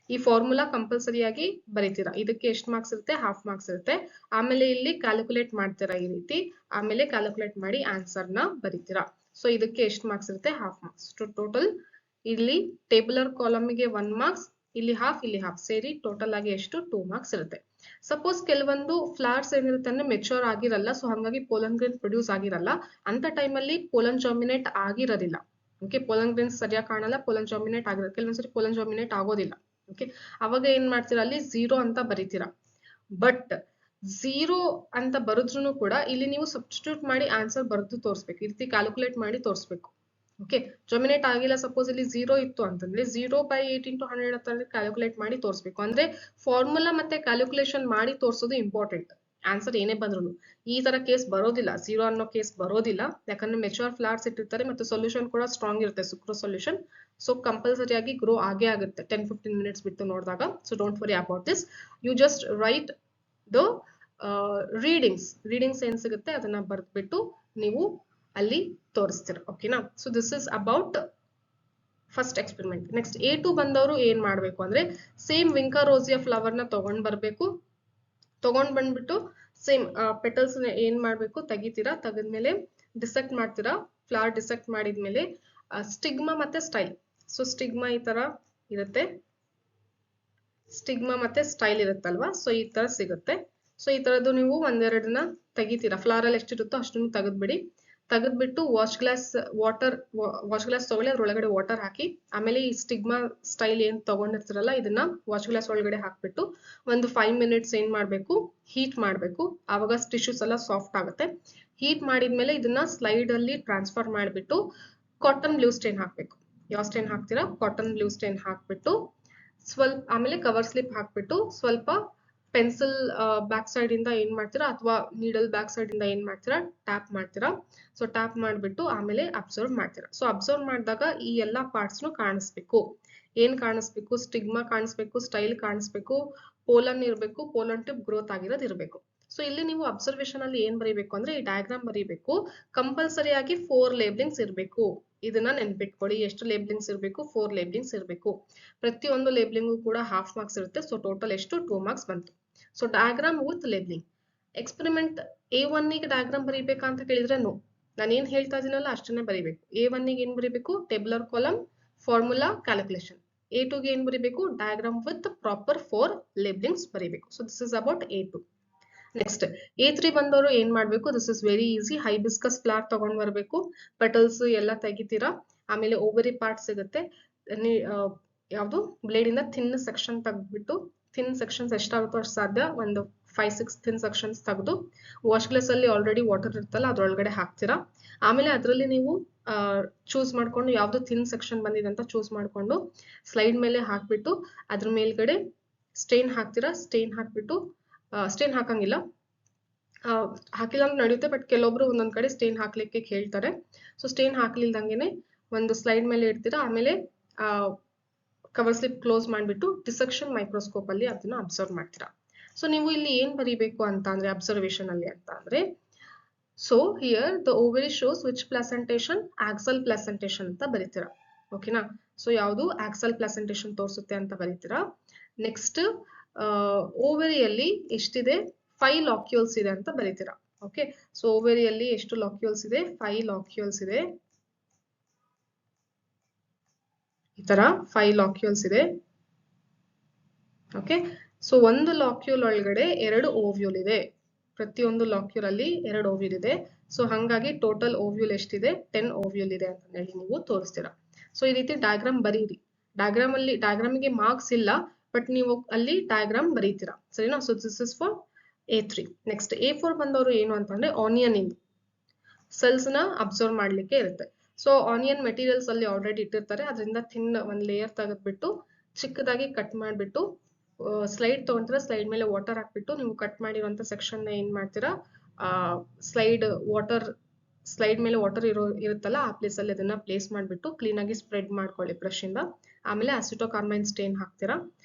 ಈ ಫಾರ್ಮುಲಾ ಕಂಪಲ್ಸರಿಯಾಗಿ ಬರೀತೀರಾ. ಇದಕ್ಕೆ ಎಷ್ಟು ಮಾರ್ಕ್ಸ್ ಇರುತ್ತೆ, ಹಾಫ್ ಮಾರ್ಕ್ಸ್ ಇರುತ್ತೆ. ಆಮೇಲೆ ಇಲ್ಲಿ ಕ್ಯಾಲ್ಕುಲೇಟ್ ಮಾಡ್ತೀರಾ ಈ ರೀತಿ, ಆಮೇಲೆ ಕ್ಯಾಲ್ಕುಲೇಟ್ ಮಾಡಿ ಆನ್ಸರ್ ನ ಬರೀತೀರಾ. ಸೊ ಇದಕ್ಕೆ ಎಷ್ಟು ಮಾರ್ಕ್ಸ್ ಇರುತ್ತೆ, ಹಾಫ್ ಮಾರ್ಕ್ಸ್. ಟೋಟಲ್ ಇಲ್ಲಿ ಟೇಬುಲರ್ ಕಾಲಮ್ಗೆ 1 ಮಾರ್ಕ್ಸ್, ಇಲ್ಲಿ ಹಾಫ್ ಸೇರಿ ಟೋಟಲ್ ಆಗಿ ಎಷ್ಟು, 2 ಮಾರ್ಕ್ಸ್ ಇರುತ್ತೆ. ಸಪೋಸ್ ಕೆಲವೊಂದು ಫ್ಲವರ್ಸ್ ಏನಿರುತ್ತೆ ಅಂದ್ರೆ ಮೆಚೂರ್ ಆಗಿರಲ್ಲ, ಸೊ ಹಾಗಾಗಿ ಪೋಲನ್ ಗ್ರೇನ್ ಪ್ರೊಡ್ಯೂಸ್ ಆಗಿರಲ್ಲ. ಅಂತ ಟೈಮಲ್ಲಿ ಪೋಲನ್ ಜರ್ಮಿನೇಟ್ ಆಗಿರೋದಿಲ್ಲ. ಓಕೆ, ಪೋಲನ್ ಗ್ರೇನ್ಸ್ ಸರಿಯಾಗಿ ಕಾಣಲ್ಲ, ಪೋಲನ್ ಜರ್ಮಿನೇಟ್ ಆಗಿರೋದು, ಕೆಲವೊಂದ್ಸರಿ ಪೋಲನ್ ಜರ್ಮಿನೇಟ್ ಆಗೋದಿಲ್ಲ. ಓಕೆ, ಅವಾಗ ಏನ್ ಮಾಡ್ತೀರಾ, ಅಲ್ಲಿ 0 ಅಂತ ಬರೀತೀರಾ. ಬಟ್ 0 ಅಂತ ಬರೆದ್ರು ಕೂಡ ಇಲ್ಲಿ ನೀವು ಸಬ್ಸ್ಟಿಟ್ಯೂಟ್ ಮಾಡಿ ಆನ್ಸರ್ ಬರೆದು ತೋರಿಸ್ಬೇಕು. ಈ ರೀತಿ ಕ್ಯಾಲ್ಕುಲೇಟ್ ಮಾಡಿ ತೋರಿಸ್ಬೇಕು. ಓಕೆ, ಜರ್ಮಿನೇಟ್ ಆಗಿಲ್ಲ, ಸಪೋಸ್ ಇಲ್ಲಿ 0 ಇತ್ತು ಅಂತಂದ್ರೆ 0/8 × 100 ಅಂತ ಕ್ಯಾಲ್ಕುಲೇಟ್ ಮಾಡಿ ತೋರಿಸ್ಬೇಕು. ಅಂದ್ರೆ ಫಾರ್ಮುಲಾ ಮತ್ತೆ ಕ್ಯಾಲ್ಕುಲೇಷನ್ ಮಾಡಿ ತೋರಿಸೋದು ಇಂಪಾರ್ಟೆಂಟ್. ಆನ್ಸರ್ ಏನೇ ಬಂದ್ರು ಈ ತರ ಕೇಸ್ ಬರೋದಿಲ್ಲ, 0 ಅನ್ನೋ ಕೇಸ್ ಬರೋದಿಲ್ಲ. ಯಾಕಂದ್ರೆ ಮೆಚೂರ್ ಫ್ಲವರ್ಸ್ ಇಟ್ಟಿರ್ತಾರೆ ಮತ್ತೆ ಸೊಲ್ಯೂಷನ್ ಕೂಡ ಸ್ಟ್ರಾಂಗ್ ಇರುತ್ತೆ, ಸುಕ್ರೋ ಸೊಲ್ಯೂಷನ್. ಸೊ ಕಂಪಲ್ಸರಿ ಆಗಿ ಗ್ರೋ ಆಗೇ ಆಗುತ್ತೆ 10-15 ಮಿನಿಟ್ಸ್ ಬಿಟ್ಟು ನೋಡಿದಾಗ. So don't worry about this, you just write the readings ಏನ್ ಸಿಗುತ್ತೆ ಅದನ್ನ ಬರ್ದ್ಬಿಟ್ಟು ನೀವು ಅಲ್ಲಿ ತೋರಿಸ್ತೀರ. ಓಕೆನಾ? So this is about first experiment. Next A2 ಬಂದವರು ಏನ್ ಮಾಡ್ಬೇಕು ಅಂದ್ರೆ ಸೇಮ್ ವಿಂಕಾ ರೋಸಿಯಾ ಫ್ಲವರ್ ನ ತಗೊಂಡ್ ಬಂದ್ಬಿಟ್ಟು ಸೇಮ್ ಪೆಟಲ್ಸ್ ಏನ್ ಮಾಡ್ಬೇಕು, ತೆಗಿತೀರಾ. ತೆಗೆದ್ಮೇಲೆ ಡಿಸೆಕ್ಟ್ ಮಾಡ್ತೀರಾ. ಫ್ಲವರ್ ಡಿಸೆಕ್ಟ್ ಮಾಡಿದ್ಮೇಲೆ ಸ್ಟಿಗ್ಮಾ ಮತ್ತೆ ಸ್ಟೈಲ್. ಸೊ ಸ್ಟಿಗ್ಮಾ ಈ ತರ ಇರುತ್ತೆ, ಸ್ಟಿಗ್ಮಾ ಮತ್ತೆ ಸ್ಟೈಲ್ ಇರುತ್ತಲ್ವಾ, ಸೊ ಈ ತರ ಸಿಗುತ್ತೆ. ಸೊ ಈ ತರದ್ದು ನೀವು ಒಂದೆರಡನ್ನ ತೆಗಿತೀರಾ, ಫ್ಲಾರಲ್ಲಿ ಎಷ್ಟಿರುತ್ತೋ ಅಷ್ಟನ್ನು ತೆಗೆದ್ಬಿಡಿ. ತೆಗೆದ್ಬಿಟ್ಟು ವಾಶ್ ಗ್ಲಾಸ್ ತಗೊಳ್ಳಿ, ಅದ್ರೊಳಗಡೆ ವಾಟರ್ ಹಾಕಿ, ಆಮೇಲೆ ಈ ಸ್ಟಿಗ್ಮಾ ಸ್ಟೈಲ್ ಏನ್ ತಗೊಂಡಿರ್ತೀರಲ್ಲ ಇದನ್ನ ವಾಶ್ ಗ್ಲಾಸ್ ಒಳಗಡೆ ಹಾಕ್ಬಿಟ್ಟು ಒಂದು 5 ಮಿನಿಟ್ಸ್ ಏನ್ ಮಾಡ್ಬೇಕು, ಹೀಟ್ ಮಾಡ್ಬೇಕು. ಆವಾಗ ಟಿಶ್ಯೂಸ್ ಎಲ್ಲ ಸಾಫ್ಟ್ ಆಗುತ್ತೆ. ಹೀಟ್ ಮಾಡಿದ್ಮೇಲೆ ಇದನ್ನ ಸ್ಲೈಡ್ ಅಲ್ಲಿ ಟ್ರಾನ್ಸ್ಫರ್ ಮಾಡಿಬಿಟ್ಟು ಕಾಟನ್ ಬ್ಲೂ ಸ್ಟೇನ್ ಹಾಕ್ಬೇಕು. ಯಾವ ಸ್ಟೇನ್ ಹಾಕ್ತೀರಾ? ಕಾಟನ್ ಬ್ಲೂ ಸ್ಟೇನ್ ಹಾಕ್ಬಿಟ್ಟು ಸ್ವಲ್ಪ ಆಮೇಲೆ ಕವರ್ ಸ್ಲಿಪ್ ಹಾಕ್ಬಿಟ್ಟು ಸ್ವಲ್ಪ ಪೆನ್ಸಿಲ್ ಬ್ಯಾಕ್ ಸೈಡ್ ಇಂದ ಏನ್ ಮಾಡ್ತೀರಾ, ಅಥವಾ ನೀಡಲ್ ಬ್ಯಾಕ್ ಸೈಡ್ ಇಂದ ಏನ್ ಮಾಡ್ತೀರಾ, ಟ್ಯಾಪ್ ಮಾಡ್ತೀರಾ. ಸೊ ಟ್ಯಾಪ್ ಮಾಡ್ಬಿಟ್ಟು ಆಮೇಲೆ ಅಬ್ಸರ್ವ್ ಮಾಡ್ತೀರಾ. ಸೊ ಅಬ್ಸರ್ವ್ ಮಾಡಿದಾಗ ಈ ಎಲ್ಲಾ ಪಾರ್ಟ್ಸ್ ಕಾಣಿಸ್ಬೇಕು. ಏನ್ ಕಾಣಿಸ್ಬೇಕು? ಸ್ಟಿಗ್ಮಾ ಕಾಣಿಸ್ಬೇಕು, ಸ್ಟೈಲ್ ಕಾಣಿಸ್ಬೇಕು, ಪೋಲನ್ ಇರ್ಬೇಕು, ಪೋಲನ್ ಟಿಪ್ ಗ್ರೋತ್ ಆಗಿರೋದು ಇರ್ಬೇಕು. ಸೊ ಇಲ್ಲಿ ನೀವು ಅಬ್ಸರ್ವೇಷನ್ ಅಲ್ಲಿ ಏನ್ ಬರೀಬೇಕು ಅಂದ್ರೆ ಈ ಡಯಾಗ್ರಾಮ್ ಬರೀಬೇಕು. ಕಂಪಲ್ಸರಿ ಆಗಿ 4 ಲೇಬ್ಲಿಂಗ್ಸ್ ಇರ್ಬೇಕು. ಇದನ್ನ ನೆನ್ಪಿಟ್ಕೊಳ್ಳಿ. ಎಷ್ಟು ಲೇಬ್ಲಿಂಗ್ಸ್ ಇರ್ಬೇಕು? 4 ಲೇಬ್ಲಿಂಗ್ಸ್ ಇರ್ಬೇಕು. ಪ್ರತಿಯೊಂದು ಲೇಬ್ಲಿಂಗು ಕೂಡ ಹಾಫ್ ಮಾರ್ಕ್ಸ್ ಇರುತ್ತೆ. ಸೊ ಟೋಟಲ್ ಎಷ್ಟು? 2 ಮಾರ್ಕ್ಸ್ ಬಂತು. So diagram with labelling. Experiment A1 ಗೆ ಡಯಾಗ್ರಾಮ್ ಬರೀಬೇಕಾ ಅಂತ ಕೇಳಿದ್ರೆ ನೋ. ನಾನು ಏನ್ ಹೇಳ್ತಾ ಇದೀನಲ್ಲ ಅಷ್ಟನ್ನೇ ಬರೀಬೇಕು. A1 ಗೆ ಏನ್ ಬರೀಬೇಕು? ಟೇಬುಲರ್ ಕಾಲಮ್, ಫಾರ್ಮುಲಾ, ಕ್ಯಾಲ್ಕುಲೇಷನ್. A2 ಗೆ ಏನ್ ಬರೀಬೇಕು? ಡಯಾಗ್ರಾಮ್ ವಿತ್ ಪ್ರಾಪರ್ 4 ಲೇಬ್ಲಿಂಗ್ಸ್ ಬರೀಬೇಕು. So this is about A2. Next A3 ಬಂದವರು ಏನ್ ಮಾಡ್ಬೇಕು? This is very easy. Hibiscus flower ತಗೊಂಡ್ ಬರ್ಬೇಕು. ಪೆಟಲ್ಸ್ ಎಲ್ಲ ತೆಗಿತೀರಾ. ಆಮೇಲೆ ಓವರಿ ಪಾರ್ಟ್ ಸಿಗುತ್ತೆ. ಯಾವುದು ಬ್ಲೇಡ್ ಇಂದ ಥಿನ್ ಸೆಕ್ಷನ್ ತೆಗೆದ್ಬಿಟ್ಟು, ಥಿನ್ ಸೆಕ್ಷನ್ಸ್ ಎಷ್ಟಾಗುತ್ತೋ ಅಷ್ಟು ಸಾಧ್ಯ ಒಂದು 5-6 ಥಿನ್ ಸೆಕ್ಷನ್ಸ್ ತೆಗೆದು ವಾಶ್ ಗ್ಲಾಸ್ ಅಲ್ಲಿ ಆಲ್ರೆಡಿ ವಾಟರ್ ಇರ್ತಲ್ಲ ಅದ್ರೊಳಗಡೆ ಹಾಕ್ತೀರಾ. ಆಮೇಲೆ ಅದರಲ್ಲಿ ನೀವು ಚೂಸ್ ಮಾಡ್ಕೊಂಡು ಯಾವ್ದು ಥಿನ್ ಸೆಕ್ಷನ್ ಬಂದಿದೆ ಅಂತ ಚೂಸ್ ಮಾಡ್ಕೊಂಡು ಸ್ಲೈಡ್ ಮೇಲೆ ಹಾಕ್ಬಿಟ್ಟು ಅದ್ರ ಮೇಲ್ಗಡೆ ಸ್ಟೇನ್ ಹಾಕ್ತೀರಾ. ಸ್ಟೇನ್ ಹಾಕ್ಬಿಟ್ಟು ಸ್ಟೇನ್ ಹಾಕಂಗಿಲ್ಲ, ಹಾಕಿಲ್ಲ ಅಂತ ನಡೆಯುತ್ತೆ, ಬಟ್ ಕೆಲವೊಬ್ರು ಒಂದೊಂದ್ ಕಡೆ ಸ್ಟೇನ್ ಹಾಕ್ಲಿಕ್ಕೆ ಹೇಳ್ತಾರೆ. ಸೊ ಸ್ಟೇನ್ ಹಾಕ್ಲಿಲ್ದಂಗೆನೆ ಒಂದು ಸ್ಲೈಡ್ ಮೇಲೆ ಇಡ್ತೀರಾ. ಆಮೇಲೆ ಕವರ್ ಸ್ಲಿಪ್ ಕ್ಲೋಸ್ ಮಾಡ್ಬಿಟ್ಟು ಡಿಸೆಕ್ಷನ್ ಮೈಕ್ರೋಸ್ಕೋಪ್ ಅಲ್ಲಿ ಅದನ್ನ ಅಬ್ಸರ್ವ್ ಮಾಡ್ತೀರಾ. ಸೊ ನೀವು ಇಲ್ಲಿ ಏನ್ ಬರೀಬೇಕು ಅಂತ ಅಂದ್ರೆ ಅಬ್ಸರ್ವೇಷನ್ ಅಲ್ಲಿ ಅಂತ ಅಂದ್ರೆ, so here the ovary shows which placentation? Axile placentation ಅಂತ ಬರೀತೀರಾ. ಓಕೆನಾ? ಸೊ ಯಾವುದು ಆಕ್ಸಲ್ ಪ್ಲಾಸೆಂಟೇಶನ್ ತೋರಿಸುತ್ತೆ ಅಂತ ಬರೀತೀರಾ. ನೆಕ್ಸ್ಟ್ ಓವರಿಯಲ್ಲಿ ಎಷ್ಟಿದೆ? 5 ಲಾಕ್ಯೂಲ್ಸ್ ಇದೆ ಅಂತ ಬರೀತೀರಾ. ಓಕೆ, ಸೊ ಓವರಿಯಲ್ಲಿ ಎಷ್ಟು ಲಾಕ್ಯೂಲ್ಸ್ ಇದೆ? 5 ಲಾಕ್ಯೂಲ್ಸ್ ಇದೆ. ಈ ತರ 5 ಲಾಕ್ಯೂಲ್ಸ್ ಇದೆ. ಓಕೆ, ಸೊ ಒಂದು ಲಾಕ್ಯೂಲ್ ಒಳಗಡೆ 2 ಓವ್ಯೂಲ್ ಇದೆ. ಪ್ರತಿಯೊಂದು ಲಾಕ್ಯೂಲ್ ಅಲ್ಲಿ 2 ಓವ್ಯೂಲ್ ಇದೆ. ಸೊ ಹಂಗಾಗಿ ಟೋಟಲ್ ಓವ್ಯೂಲ್ ಎಷ್ಟಿದೆ? 10 ಓವ್ಯೂಲ್ ಇದೆ ಅಂತ ಹೇಳಿ ನೀವು ತೋರಿಸ್ತೀರಾ. ಸೊ ಈ ರೀತಿ ಡಯಾಗ್ರಾಮ್ ಬರೀರಿ. ಡಯಾಗ್ರಾಮಿಗೆ ಮಾರ್ಕ್ಸ್ ಇಲ್ಲ, ಬಟ್ ನೀವು ಅಲ್ಲಿ ಡಯಾಗ್ರಾಮ್ ಬರೀತೀರಾ. ಸರಿನಾ? So this is for A3. Next A4 ಬಂದವರು ಏನು ಅಂತಂದ್ರೆ ಆನಿಯನ್ ಇಂದು ಸೆಲ್ಸ್ ನ ಅಬ್ಸರ್ವ್ ಮಾಡ್ಲಿಕ್ಕೆ ಇರುತ್ತೆ. ಸೊ ಆನಿಯನ್ ಮೆಟೀರಿಯಲ್ಸ್ ಅಲ್ಲಿ ಆಲ್ರೆಡಿ ಇಟ್ಟಿರ್ತಾರೆ. ಅದರಿಂದ ಥಿನ್ ಒಂದ್ ಲೇಯರ್ ತೆಗೆದ್ಬಿಟ್ಟು ಚಿಕ್ಕದಾಗಿ ಕಟ್ ಮಾಡ್ಬಿಟ್ಟು ಸ್ಲೈಡ್ ತಗೊಂತೀರಾ. ಸ್ಲೈಡ್ ಮೇಲೆ ವಾಟರ್ ಹಾಕ್ಬಿಟ್ಟು ನೀವು ಕಟ್ ಮಾಡಿರುವಂತ ಸೆಕ್ಷನ್ ಏನ್ ಮಾಡ್ತೀರಾ, ಸ್ಲೈಡ್ ಮೇಲೆ ವಾಟರ್ ಇರುತ್ತಲ್ಲ ಆ ಪ್ಲೇಸ್ ಅಲ್ಲಿ ಅದನ್ನ ಪ್ಲೇಸ್ ಮಾಡ್ಬಿಟ್ಟು ಕ್ಲೀನ್ ಆಗಿ ಸ್ಪ್ರೆಡ್ ಮಾಡ್ಕೊಳ್ಳಿ ಬ್ರಷ್ ಇಂದ. ಆಮೇಲೆ ಅಸಿಟೋಕಾರ್ಮೈನ್ ಸ್ಟೇನ್ ಹಾಕ್ತೀರಾ.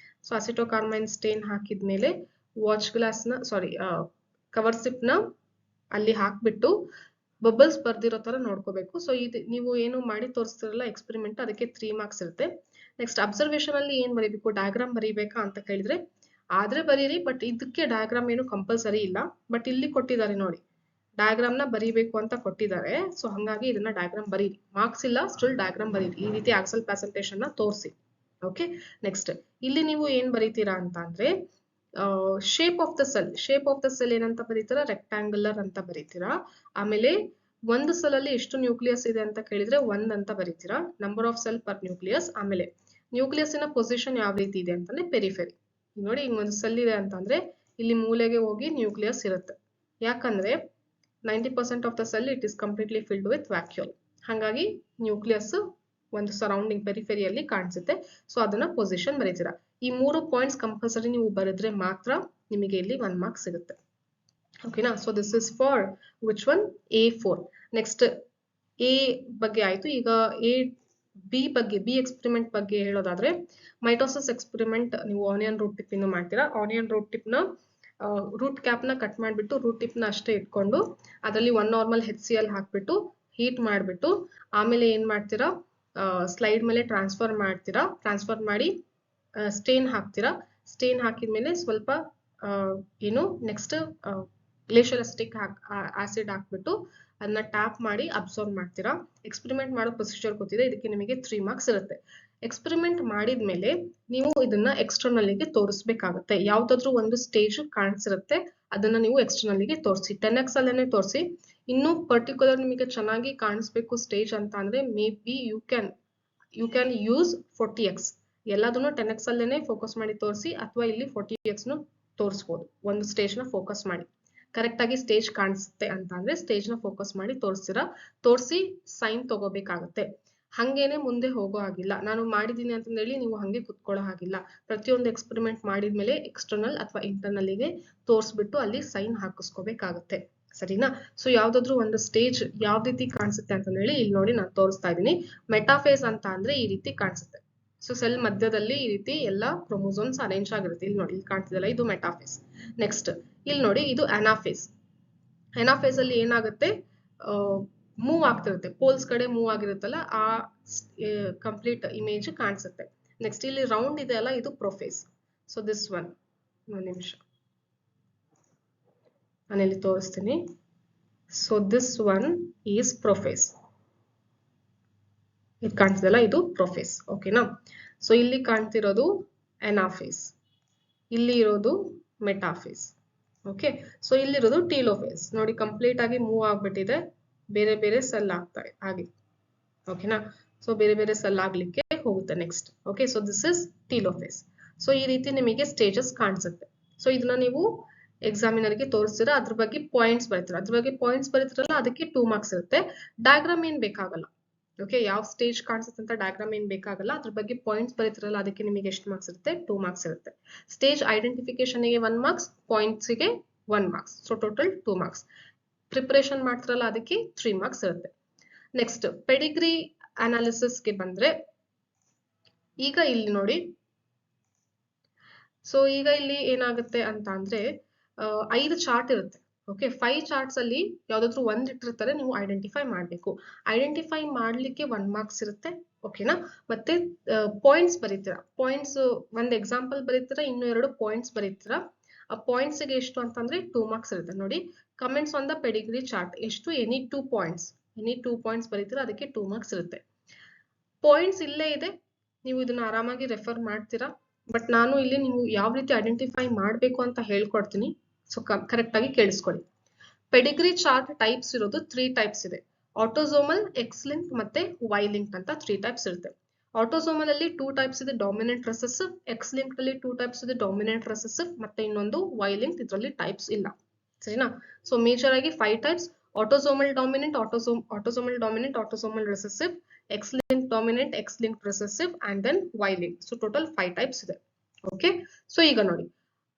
ಸೊ ಅಸಿಟೋಕಾರ್ಮೈನ್ ಸ್ಟೇನ್ ಹಾಕಿದ್ಮೇಲೆ ವಾಚ್ ಗ್ಲಾಸ್ ನ ಕವರ್ ಸ್ಲಿಪ್ ನ ಅಲ್ಲಿ ಹಾಕ್ಬಿಟ್ಟು ಬಬಲ್ಸ್ ಬರ್ದಿರೋ ತರ ನೋಡ್ಕೋಬೇಕು. ಸೊ ಇದು ನೀವು ಏನು ಮಾಡಿ ತೋರಿಸ್ತಿರಲ್ಲ ಎಕ್ಸ್ಪೆರಿಮೆಂಟ್, ಅದಕ್ಕೆ 3 ಮಾರ್ಕ್ಸ್ ಇರುತ್ತೆ. ನೆಕ್ಸ್ಟ್ ಅಬ್ಸರ್ವೇಷನ್ ಅಲ್ಲಿ ಏನ್ ಬರೀಬೇಕು? ಡಯಾಗ್ರಾಮ್ ಬರೀಬೇಕಾ ಅಂತ ಕೇಳಿದ್ರೆ ಆದ್ರೆ ಬರೀರಿ, ಬಟ್ ಇದಕ್ಕೆ ಡಯಾಗ್ರಾಮ್ ಏನು ಕಂಪಲ್ಸರಿ ಇಲ್ಲ. ಬಟ್ ಇಲ್ಲಿ ಕೊಟ್ಟಿದ್ದಾರೆ ನೋಡಿ, ಡಯಾಗ್ರಾಮ್ ನ ಬರೀಬೇಕು ಅಂತ ಕೊಟ್ಟಿದ್ದಾರೆ. ಸೊ ಹಂಗಾಗಿ ಇದನ್ನ ಡಯಾಗ್ರಾಮ್ ಬರೀರಿ. ಮಾರ್ಕ್ಸ್ ಇಲ್ಲ, ಸ್ಟಿಲ್ ಡಯಾಗ್ರಾಮ್ ಬರೀರಿ. ಈ ರೀತಿ ಆಕ್ಸಲ್ ಪ್ರೆಸೆಂಟೇಷನ್ ನ ತೋರಿಸಿ. ಓಕೆ, ನೆಕ್ಸ್ಟ್ ಇಲ್ಲಿ ನೀವು ಏನ್ ಬರೀತೀರಾ ಅಂತ ಅಂದ್ರೆ ಶೇಪ್ ಆಫ್ ದ ಸೆಲ್ ಏನಂತ ಬರೀತೀರಾ? ರೆಕ್ಟಾಂಗುಲರ್ ಅಂತ ಬರೀತೀರಾ. ಆಮೇಲೆ ಒಂದು ಸೆಲ್ ಅಲ್ಲಿ ಎಷ್ಟು ನ್ಯೂಕ್ಲಿಯಸ್ ಇದೆ ಅಂತ ಕೇಳಿದ್ರೆ 1 ಅಂತ ಬರೀತೀರಾ. Number of cell per nucleus. ಆಮೇಲೆ ನ್ಯೂಕ್ಲಿಯಸ್ನ ಪೊಸಿಷನ್ ಯಾವ ರೀತಿ ಇದೆ ಅಂತಂದ್ರೆ ಪೆರಿಫೆರಿ. ನೋಡಿ, ಈಗ ಒಂದು ಸೆಲ್ ಇದೆ ಅಂತಂದ್ರೆ ಇಲ್ಲಿ ಮೂಲೆಗೆ ಹೋಗಿ ನ್ಯೂಕ್ಲಿಯಸ್ ಇರುತ್ತೆ. ಯಾಕಂದ್ರೆ 90% of the sell it is completely filled with vacuole. ಹಾಗಾಗಿ ನ್ಯೂಕ್ಲಿಯಸ್ ಒಂದು ಸರೌಂಡಿಂಗ್ ಪೆರಿಫೆರಿಯಲ್ಲಿ ಕಾಣಿಸುತ್ತೆ. ಸೊ ಅದನ್ನ ಪೊಸಿಷನ್ ಬರೀತೀರಾ. ಈ 3 ಪಾಯಿಂಟ್ಸ್ ಕಂಪಲ್ಸರಿ ನೀವು ಬರೆದ್ರೆ ಮಾತ್ರ ನಿಮಗೆ ಇಲ್ಲಿ 1 ಮಾರ್ಕ್ಸ್ ಸಿಗುತ್ತೆ. ಓಕೆನಾ? So this is for which one? A4. Next A ಬಗ್ಗೆ ಆಯ್ತು. ಈಗ ಬಿ ಎಕ್ಸ್ಪೆರಿಮೆಂಟ್ ಬಗ್ಗೆ ಹೇಳೋದಾದ್ರೆ, ಮೈಟೋಸಿಸ್ ಎಕ್ಸ್ಪೆರಿಮೆಂಟ್ ನೀವು ಆನಿಯನ್ ರೂಟ್ ಟಿಪ್ ಇಂದ ಮಾಡ್ತೀರಾ. ಆನಿಯನ್ ರೂಟ್ ಟಿಪ್ ನ ರೂಟ್ ಕ್ಯಾಪ್ ನ ಕಟ್ ಮಾಡ್ಬಿಟ್ಟು ರೂಟ್ ಟಿಪ್ ನ ಅಷ್ಟೇ ಇಟ್ಕೊಂಡು ಅದರಲ್ಲಿ 1 ನಾರ್ಮಲ್ HCl ಹಾಕ್ಬಿಟ್ಟು ಹೀಟ್ ಮಾಡ್ಬಿಟ್ಟು ಆಮೇಲೆ ಏನ್ ಮಾಡ್ತೀರಾ, ಸ್ಲೈಡ್ ಮೇಲೆ ಟ್ರಾನ್ಸ್ಫರ್ ಮಾಡ್ತೀರಾ. ಟ್ರಾನ್ಸ್ಫರ್ ಮಾಡಿ ಸ್ಟೇನ್ ಹಾಕ್ತೀರಾ. ಸ್ಟೇನ್ ಹಾಕಿದ್ಮೇಲೆ ಸ್ವಲ್ಪ ನೆಕ್ಸ್ಟ್ ಗ್ಲೇಷಿಯಲ್ ಅಸಿಟಿಕ್ ಆಸಿಡ್ ಹಾಕ್ಬಿಟ್ಟು ಅದನ್ನ ಟ್ಯಾಪ್ ಮಾಡಿ ಅಬ್ಸರ್ವ್ ಮಾಡ್ತೀರಾ. ಎಕ್ಸ್ಪೆರಿಮೆಂಟ್ ಮಾಡೋ ಪ್ರೊಸೀಜರ್ ಗೊತ್ತಿದೆ. ಇದಕ್ಕೆ ನಿಮಗೆ 3 ಮಾರ್ಕ್ಸ್ ಇರುತ್ತೆ. ಎಕ್ಸ್ಪೆರಿಮೆಂಟ್ ಮಾಡಿದ್ಮೇಲೆ ನೀವು ಇದನ್ನ ಎಕ್ಸ್ಟರ್ನಲ್ಗೆ ತೋರಿಸ್ಬೇಕಾಗತ್ತೆ. ಯಾವ್ದಾದ್ರು ಒಂದು ಸ್ಟೇಜ್ ಕಾಣಿಸಿರುತ್ತೆ, ಅದನ್ನ ನೀವು ಎಕ್ಸ್ಟರ್ನಲ್ಗೆ ತೋರಿಸಿ. 10x ಅಲ್ಲೇನೆ ತೋರಿಸಿ. ಇನ್ನು ಪರ್ಟಿಕ್ಯುಲರ್ ನಿಮಗೆ ಚೆನ್ನಾಗಿ ಕಾಣಿಸ್ಬೇಕು ಸ್ಟೇಜ್ ಅಂತ ಅಂದ್ರೆ maybe you can use 40x. ಎಲ್ಲದನ್ನು 10x ಅಲ್ಲೇನೆ ಫೋಕಸ್ ಮಾಡಿ ತೋರಿಸಿ, ಅಥವಾ ಇಲ್ಲಿ 40x ನು ತೋರಿಸಬಹುದು. ಒಂದು ಸ್ಟೇಜ್ ನ ಫೋಕಸ್ ಮಾಡಿ ಕರೆಕ್ಟ್ ಆಗಿ ಸ್ಟೇಜ್ ಕಾಣಿಸುತ್ತೆ ಅಂತ ಅಂದ್ರೆ ಸ್ಟೇಜ್ ನ ಫೋಕಸ್ ಮಾಡಿ ತೋರಿಸಿ ಸೈನ್ ತಗೋಬೇಕಾಗತ್ತೆ. ಹಂಗೇನೆ ಮುಂದೆ ಹೋಗೋ ಹಾಗಿಲ್ಲ. ನಾನು ಮಾಡಿದೀನಿ ಅಂತ ಹೇಳಿ ನೀವು ಹಂಗೆ ಕುತ್ಕೊಳ್ಳೋ ಹಾಗಿಲ್ಲ. ಪ್ರತಿಯೊಂದು ಎಕ್ಸ್ಪೆರಿಮೆಂಟ್ ಮಾಡಿದ್ಮೇಲೆ ಎಕ್ಸ್ಟರ್ನಲ್ ಅಥವಾ ಇಂಟರ್ನಲ್ ಗೆ ತೋರಿಸ್ಬಿಟ್ಟು ಅಲ್ಲಿ ಸೈನ್ ಹಾಕಿಸ್ಕೋಬೇಕಾಗತ್ತೆ. ಸರಿನಾ? ಸೊ ಯಾವ್ದಾದ್ರು ಒಂದು ಸ್ಟೇಜ್ ಯಾವ ರೀತಿ ಕಾಣಿಸುತ್ತೆ ಅಂತ ಹೇಳಿ ಇಲ್ಲಿ ನೋಡಿ ನಾನು ತೋರಿಸ್ತಾ ಇದ್ದೀನಿ. ಮೆಟಾಫೇಸ್ ಅಂತ ಅಂದ್ರೆ ಈ ರೀತಿ ಕಾಣಿಸುತ್ತೆ. ಸೊ ಸೆಲ್ ಮಧ್ಯದಲ್ಲಿ ಈ ರೀತಿ ಎಲ್ಲಾ ಕ್ರೋಮೋಸೋಮ್ಸ್ ಅರೇಂಜ್ ಆಗಿರುತ್ತೆ. ಇಲ್ಲಿ ನೋಡಿ, ಇಲ್ಲಿ ಕಾಣ್ತಿದೆಯಲ್ಲ, ಇದು ಮೆಟಾಫೇಸ್. ನೆಕ್ಸ್ಟ್ ಇಲ್ಲಿ ನೋಡಿ, ಇದು ಅನಾಫೇಸ್. ಅನಾಫೇಸ್ ಅಲ್ಲಿ ಏನಾಗುತ್ತೆ, ಮೂವ್ ಆಗ್ತಿರುತ್ತೆ, ಪೋಲ್ಸ್ ಕಡೆ ಮೂವ್ ಆಗಿರುತ್ತಲ್ಲ, ಆ ಕಂಪ್ಲೀಟ್ ಇಮೇಜ್ ಕಾಣಿಸುತ್ತೆ. ನೆಕ್ಸ್ಟ್ ಇಲ್ಲಿ ರೌಂಡ್ ಇದೆ ಅಲ್ಲ, ಇದು ಪ್ರೊಫೇಸ್. ಸೊ ದಿಸ್ ಒನ್, ಒಂದು ನಿಮಿಷ ನಾನಿಲ್ಲಿ ತೋರಿಸ್ತೀನಿ. So this one is prophase. ಇದು ಕಾಣ್ತಿದೆಯಲ್ಲ, ಇದು ಪ್ರೊಫೇಸ್. ಓಕೆನಾ? ಸೊ ಇಲ್ಲಿ ಕಾಣ್ತಿರೋದು ಅನಾಫೇಸ್, ಇಲ್ಲಿ ಇರೋದು ಮೆಟಾಫೇಸ್. ಓಕೆ, ಸೊ ಇಲ್ಲಿರೋದು ಟೀಲೋಫೇಸ್. ನೋಡಿ, ಕಂಪ್ಲೀಟ್ ಆಗಿ ಮೂವ್ ಆಗ್ಬಿಟ್ಟಿದೆ, ಬೇರೆ ಬೇರೆ ಸೆಲ್ ಆಗ್ತಾರೆ ಹಾಗೆ. ಓಕೆನಾ? ಸೊ ಬೇರೆ ಬೇರೆ ಸೆಲ್ ಆಗ್ಲಿಕ್ಕೆ ಹೋಗುತ್ತೆ next. Okay, so this is telophase. So ಈ ರೀತಿ ನಿಮಗೆ ಸ್ಟೇಜಸ್ ಕಾಣಿಸುತ್ತೆ. ಸೊ ಇದನ್ನ ನೀವು ಎಕ್ಸಾಮಿನರ್ಗೆ ತೋರಿಸ್ತೀರಾ, ಅದ್ರ ಬಗ್ಗೆ ಪಾಯಿಂಟ್ಸ್ ಬರೀತೀರಾ. ಅದ್ರ ಬಗ್ಗೆ ಪಾಯಿಂಟ್ಸ್ ಬರೀತಿರಲ್ಲ, ಅದಕ್ಕೆ 2 ಮಾರ್ಕ್ಸ್ ಇರುತ್ತೆ. ಡಯಾಗ್ರಾಮ್ ಏನ್ ಬೇಕಾಗಲ್ಲ. ಓಕೆ, ಯಾವ ಸ್ಟೇಜ್ ಕಾಣಿಸುತ್ತೆ ಅಂತ ಡಯಾಗ್ರಾಮ್ ಏನ್ ಬೇಕಾಗಲ್ಲ. ಅದ್ರ ಬಗ್ಗೆ ಪಾಯಿಂಟ್ಸ್ ಬರೀತಿರಲ್ಲ, ಅದಕ್ಕೆ ನಿಮಗೆ ಎಷ್ಟು ಮಾರ್ಕ್ಸ್ ಇರುತ್ತೆ? 2 ಮಾರ್ಕ್ಸ್ ಇರುತ್ತೆ. ಸ್ಟೇಜ್ ಐಡೆಂಟಿಫಿಕೇಶನ್ ಗೆ 1 ಮಾರ್ಕ್ಸ್, ಪಾಯಿಂಟ್ಸ್ ಗೆ 1 marks. So total 2 marks. Preparation ಮಾಡ್ತಿರಲ್ಲ, ಅದಕ್ಕೆ 3 ಮಾರ್ಕ್ಸ್ ಇರುತ್ತೆ. ನೆಕ್ಸ್ಟ್ ಪೆಡಿಗ್ರಿ ಅನಾಲಿಸಿಸ್ ಗೆ ಬಂದ್ರೆ, ಈಗ ಇಲ್ಲಿ ನೋಡಿ, ಸೊ ಈಗ ಇಲ್ಲಿ ಏನಾಗುತ್ತೆ ಅಂತ ಅಂದ್ರೆ 5 ಚಾರ್ಟ್ ಇರುತ್ತೆ. ಓಕೆ, 5 ಚಾರ್ಟ್ಸ್ ಅಲ್ಲಿ ಯಾವ್ದಾದ್ರು ಒಂದ್ ಇಟ್ಟಿರ್ತಾರೆ, ನೀವು ಐಡೆಂಟಿಫೈ ಮಾಡ್ಬೇಕು. ಐಡೆಂಟಿಫೈ ಮಾಡ್ಲಿಕ್ಕೆ 1 ಮಾರ್ಕ್ಸ್ ಇರುತ್ತೆ. ಓಕೆನಾ? ಮತ್ತೆ ಪಾಯಿಂಟ್ಸ್ ಬರೀತೀರಾ. ಪಾಯಿಂಟ್ಸ್ ಒಂದ್ ಎಕ್ಸಾಂಪಲ್ ಬರೀತೀರಾ, ಇನ್ನು 2 ಪಾಯಿಂಟ್ಸ್ ಬರೀತೀರಾ. ಆ ಪಾಯಿಂಟ್ಸ್ ಗೆ ಎಷ್ಟು ಅಂತಂದ್ರೆ 2 ಮಾರ್ಕ್ಸ್ ಇರುತ್ತೆ. ನೋಡಿ, comments on the Pedigree chart ಎಷ್ಟು? ಎನಿ 2 ಪಾಯಿಂಟ್ಸ್ ಬರೀತೀರಾ, ಅದಕ್ಕೆ 2 ಮಾರ್ಕ್ಸ್ ಇರುತ್ತೆ. ಪಾಯಿಂಟ್ಸ್ ಇಲ್ಲೇ ಇದೆ, ನೀವು ಇದನ್ನ ಆರಾಮಾಗಿ ರೆಫರ್ ಮಾಡ್ತೀರಾ. ಬಟ್ ನಾನು ಇಲ್ಲಿ ನೀವು ಯಾವ ರೀತಿ ಐಡೆಂಟಿಫೈ ಮಾಡ್ಬೇಕು ಅಂತ ಹೇಳ್ಕೊಡ್ತೀನಿ. ಸೊ ಕರೆಕ್ಟ್ ಆಗಿ ಕೇಳಿಸ್ಕೊಳ್ಳಿ. ಪೆಡಿಗ್ರಿ ಚಾರ್ಟ್ ಟೈಪ್ಸ್ ಇರೋದು 3 ಟೈಪ್ಸ್ ಇದೆ. ಆಟೋಸೋಮಲ್, ಎಕ್ಸ್ ಲಿಂಕ್ಡ್ ಮತ್ತೆ ವೈ ಲಿಂಕ್ಡ್ ಅಂತ 3 ಟೈಪ್ಸ್ ಇರುತ್ತೆ. ಆಟೋಸೋಮಲ್ ಅಲ್ಲಿ 2 ಟೈಪ್ಸ್ ಇದೆ, ಡಾಮಿನೆಂಟ್ ರೆಸೆಸಿವ್. ಎಕ್ಸ್ ಲಿಂಕ್ಡ್ ಅಲ್ಲಿ 2 ಟೈಪ್ಸ್ ಇದೆ, ಡಾಮಿನೆಂಟ್ ರೆಸೆಸಿವ್. ಮತ್ತೆ ಇನ್ನೊಂದು ವೈ ಲಿಂಕ್ಡ್, ಇದರಲ್ಲಿ ಟೈಪ್ಸ್ ಇಲ್ಲ. ಸರಿನಾ? ಸೊ ಮೇಜರ್ ಆಗಿ 5 types: autosomal dominant, autosomal recessive, X linked dominant, X linked recessive, and then Y linked. So total 5 types ಇದೆ. ಓಕೆ, ಸೊ ಈಗ ನೋಡಿ,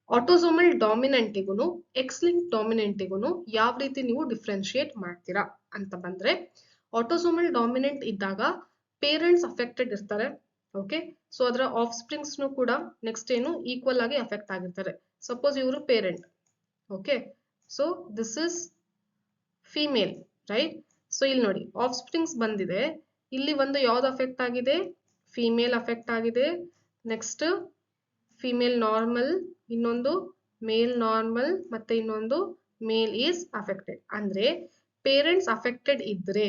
ಆಟೋಸೋಮಲ್ ಡಾಮಿನೆಂಟಿಗೂ ಎಕ್ಸ್ ಲಿಂಕ್ ಡಾಮಿನೆಂಟಿಗೂ ಯಾವ ರೀತಿ ನೀವು ಡಿಫ್ರೆನ್ಶಿಯೇಟ್ ಮಾಡ್ತೀರಾ ಅಂತ ಬಂದ್ರೆ, ಆಟೋಸೋಮಲ್ ಡಾಮಿನೆಂಟ್ ಇದ್ದಾಗ ಪೇರೆಂಟ್ಸ್ ಅಫೆಕ್ಟೆಡ್ ಇರ್ತಾರೆ. ಓಕೆ, ಸೊ ಅದರ ಆಫ್ ಸ್ಪ್ರಿಂಗ್ಸ್ ಕೂಡ ನೆಕ್ಸ್ಟ್ ಏನು ಈಕ್ವಲ್ ಆಗಿ ಅಫೆಕ್ಟ್ ಆಗಿರ್ತಾರೆ. ಸಪೋಸ್ ಇವರು parent. Okay, so this is female, right? So ಇಲ್ಲಿ ನೋಡಿ, ಆಫ್ ಸ್ಪ್ರಿಂಗ್ಸ್ ಬಂದಿದೆ. ಇಲ್ಲಿ ಒಂದು ಯಾವ್ದು ಅಫೆಕ್ಟ್ ಆಗಿದೆ? ಫಿಮೇಲ್ ಅಫೆಕ್ಟ್ ಆಗಿದೆ. ನೆಕ್ಸ್ಟ್ ಫಿಮೇಲ್ ನಾರ್ಮಲ್, ಇನ್ನೊಂದು ಮೇಲ್ ನಾರ್ಮಲ್, ಮತ್ತೆ ಇನ್ನೊಂದು ಮೇಲ್ ಈಸ್ ಅಫೆಕ್ಟೆಡ್. ಅಂದ್ರೆ ಪೇರೆಂಟ್ಸ್ ಅಫೆಕ್ಟೆಡ್ ಇದ್ರೆ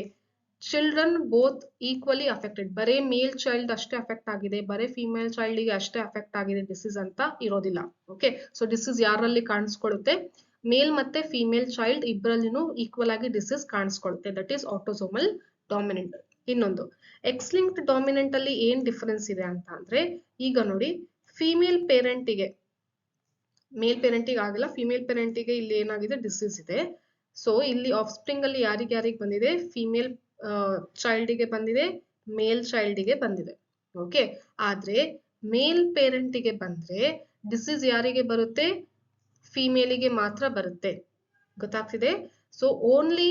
ಚಿಲ್ಡ್ರನ್ ಬೋತ್ ಈಕ್ವಲಿ ಅಫೆಕ್ಟೆಡ್. ಬರೇ ಮೇಲ್ ಚೈಲ್ಡ್ ಅಷ್ಟೇ ಅಫೆಕ್ಟ್ ಆಗಿದೆ, ಬರೇ ಫಿಮೇಲ್ ಚೈಲ್ಡ್ ಗೆ ಅಷ್ಟೇ ಅಫೆಕ್ಟ್ ಆಗಿದೆ ಡಿಸೀಸ್ ಅಂತ ಇರೋದಿಲ್ಲ. ಓಕೆ, ಸೊ ಡಿಸೀಸ್ ಯಾರಲ್ಲಿ ಕಾಣಿಸ್ಕೊಳ್ಳುತ್ತೆ? ಮೇಲ್ ಮತ್ತೆ ಫಿಮೇಲ್ ಚೈಲ್ಡ್ ಇಬ್ಬರಲ್ಲಿನೂ ಈಕ್ವಲ್ ಆಗಿ ಡಿಸೀಸ್ ಕಾಣಿಸ್ಕೊಳ್ಳುತ್ತೆ. That is autosomal dominant. ಇನ್ನೊಂದು ಎಕ್ಸ್ ಲಿಂಕ್ಡ್ ಡಾಮಿನೆಂಟ್ ಅಲ್ಲಿ ಏನ್ ಡಿಫರೆನ್ಸ್ ಇದೆ ಅಂತ ಅಂದ್ರೆ, ಈಗ ನೋಡಿ, ಫಿಮೇಲ್ ಪೇರೆಂಟಿಗೆ, ಮೇಲ್ ಪೇರೆಂಟಿಗೆ ಆಗಿಲ್ಲ, ಫಿಮೇಲ್ ಪೇರೆಂಟಿಗೆ ಇಲ್ಲಿ ಏನಾಗಿದೆ? ಡಿಸೀಸ್ ಇದೆ. ಸೊ ಇಲ್ಲಿ ಆಫ್ ಸ್ಪ್ರಿಂಗ್ ಅಲ್ಲಿ ಯಾರಿಗೆ ಬಂದಿದೆ? ಫಿಮೇಲ್ ಚೈಲ್ಡಿಗೆ ಬಂದಿದೆ, ಮೇಲ್ ಚೈಲ್ಡಿಗೆ ಬಂದಿದೆ. ಓಕೆ, ಆದ್ರೆ ಮೇಲ್ ಪೇರೆಂಟಿಗೆ ಬಂದ್ರೆ ಡಿಸೀಸ್ ಯಾರಿಗೆ ಬರುತ್ತೆ? ಫಿಮೇಲಿಗೆ ಮಾತ್ರ ಬರುತ್ತೆ. ಗೊತ್ತಾಗ್ತಿದೆ? So only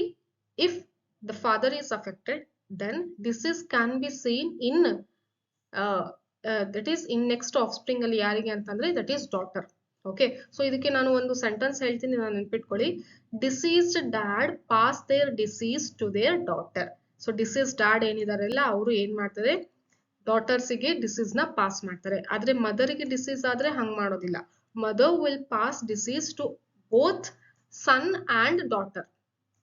if the father is affected, then disease can be seen in that is in next offspring ಅಲ್ಲಿ. ಯಾರಿಗೆ ಅಂತಂದ್ರೆ that is daughter. Okay, so ಇದಕ್ಕೆ ನಾನು ಒಂದು ಸೆಂಟೆನ್ಸ್ ಹೇಳ್ತೀನಿ, ನಾನು ನೆನ್ಪಿಟ್ಕೊಳ್ಳಿ. Diseased dad pass their disease to their daughter. So disease dad ಏನಿದಾರಲ್ಲ, ಅವರು ಏನ್ ಮಾಡ್ತಾರೆ? ಡಾಟರ್ಸ್ಗೆ ಡಿಸೀಸ್ ನ ಪಾಸ್ ಮಾಡ್ತಾರೆ. ಆದ್ರೆ ಮದರ್ಗೆ ಡಿಸೀಸ್ ಆದ್ರೆ ಹಂಗ್ ಮಾಡೋದಿಲ್ಲ. Mother will pass disease to both son and daughter.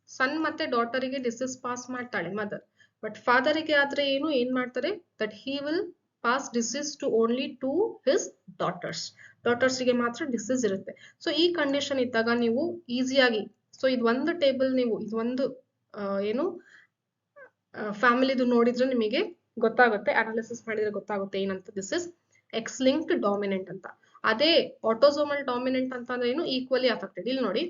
Son ಮತ್ತೆ ಡಾಟರಿಗೆ ಡಿಸೀಸ್ ಪಾಸ್ ಮಾಡ್ತಾಳೆ ಮದರ್. ಬಟ್ ಫಾದರಿಗೆ ಆದ್ರೆ ಏನ್ ಮಾಡ್ತಾರೆ? That he will pass disease to only to his ಡಾಟರ್ಸ್ಗೆ ಮಾತ್ರ ಡಿಸೀಸ್ ಇರುತ್ತೆ. ಸೊ ಈ ಕಂಡೀಷನ್ ಇದ್ದಾಗ ನೀವು ಈಸಿಯಾಗಿ, ಸೊ ಇದು ಒಂದು ಟೇಬಲ್ ನೀವು ಇದೊಂದು ಏನು ಫ್ಯಾಮಿಲಿದು ನೋಡಿದ್ರೆ ನಿಮಗೆ ಗೊತ್ತಾಗುತ್ತೆ, ಅನಾಲಿಸಿಸ್ ಮಾಡಿದ್ರೆ ಗೊತ್ತಾಗುತ್ತೆ ಏನಂತ. This is X linked dominant ಅಂತ. ಅದೇ ಆಟೋಸೋಮಲ್ ಡಾಮಿನೆಂಟ್ ಅಂತ ಅಂದ್ರೆ ಏನು, ಈಕ್ವಲಿ ಅಫೆಕ್ಟೆಡ್. ಇಲ್ಲಿ ನೋಡಿ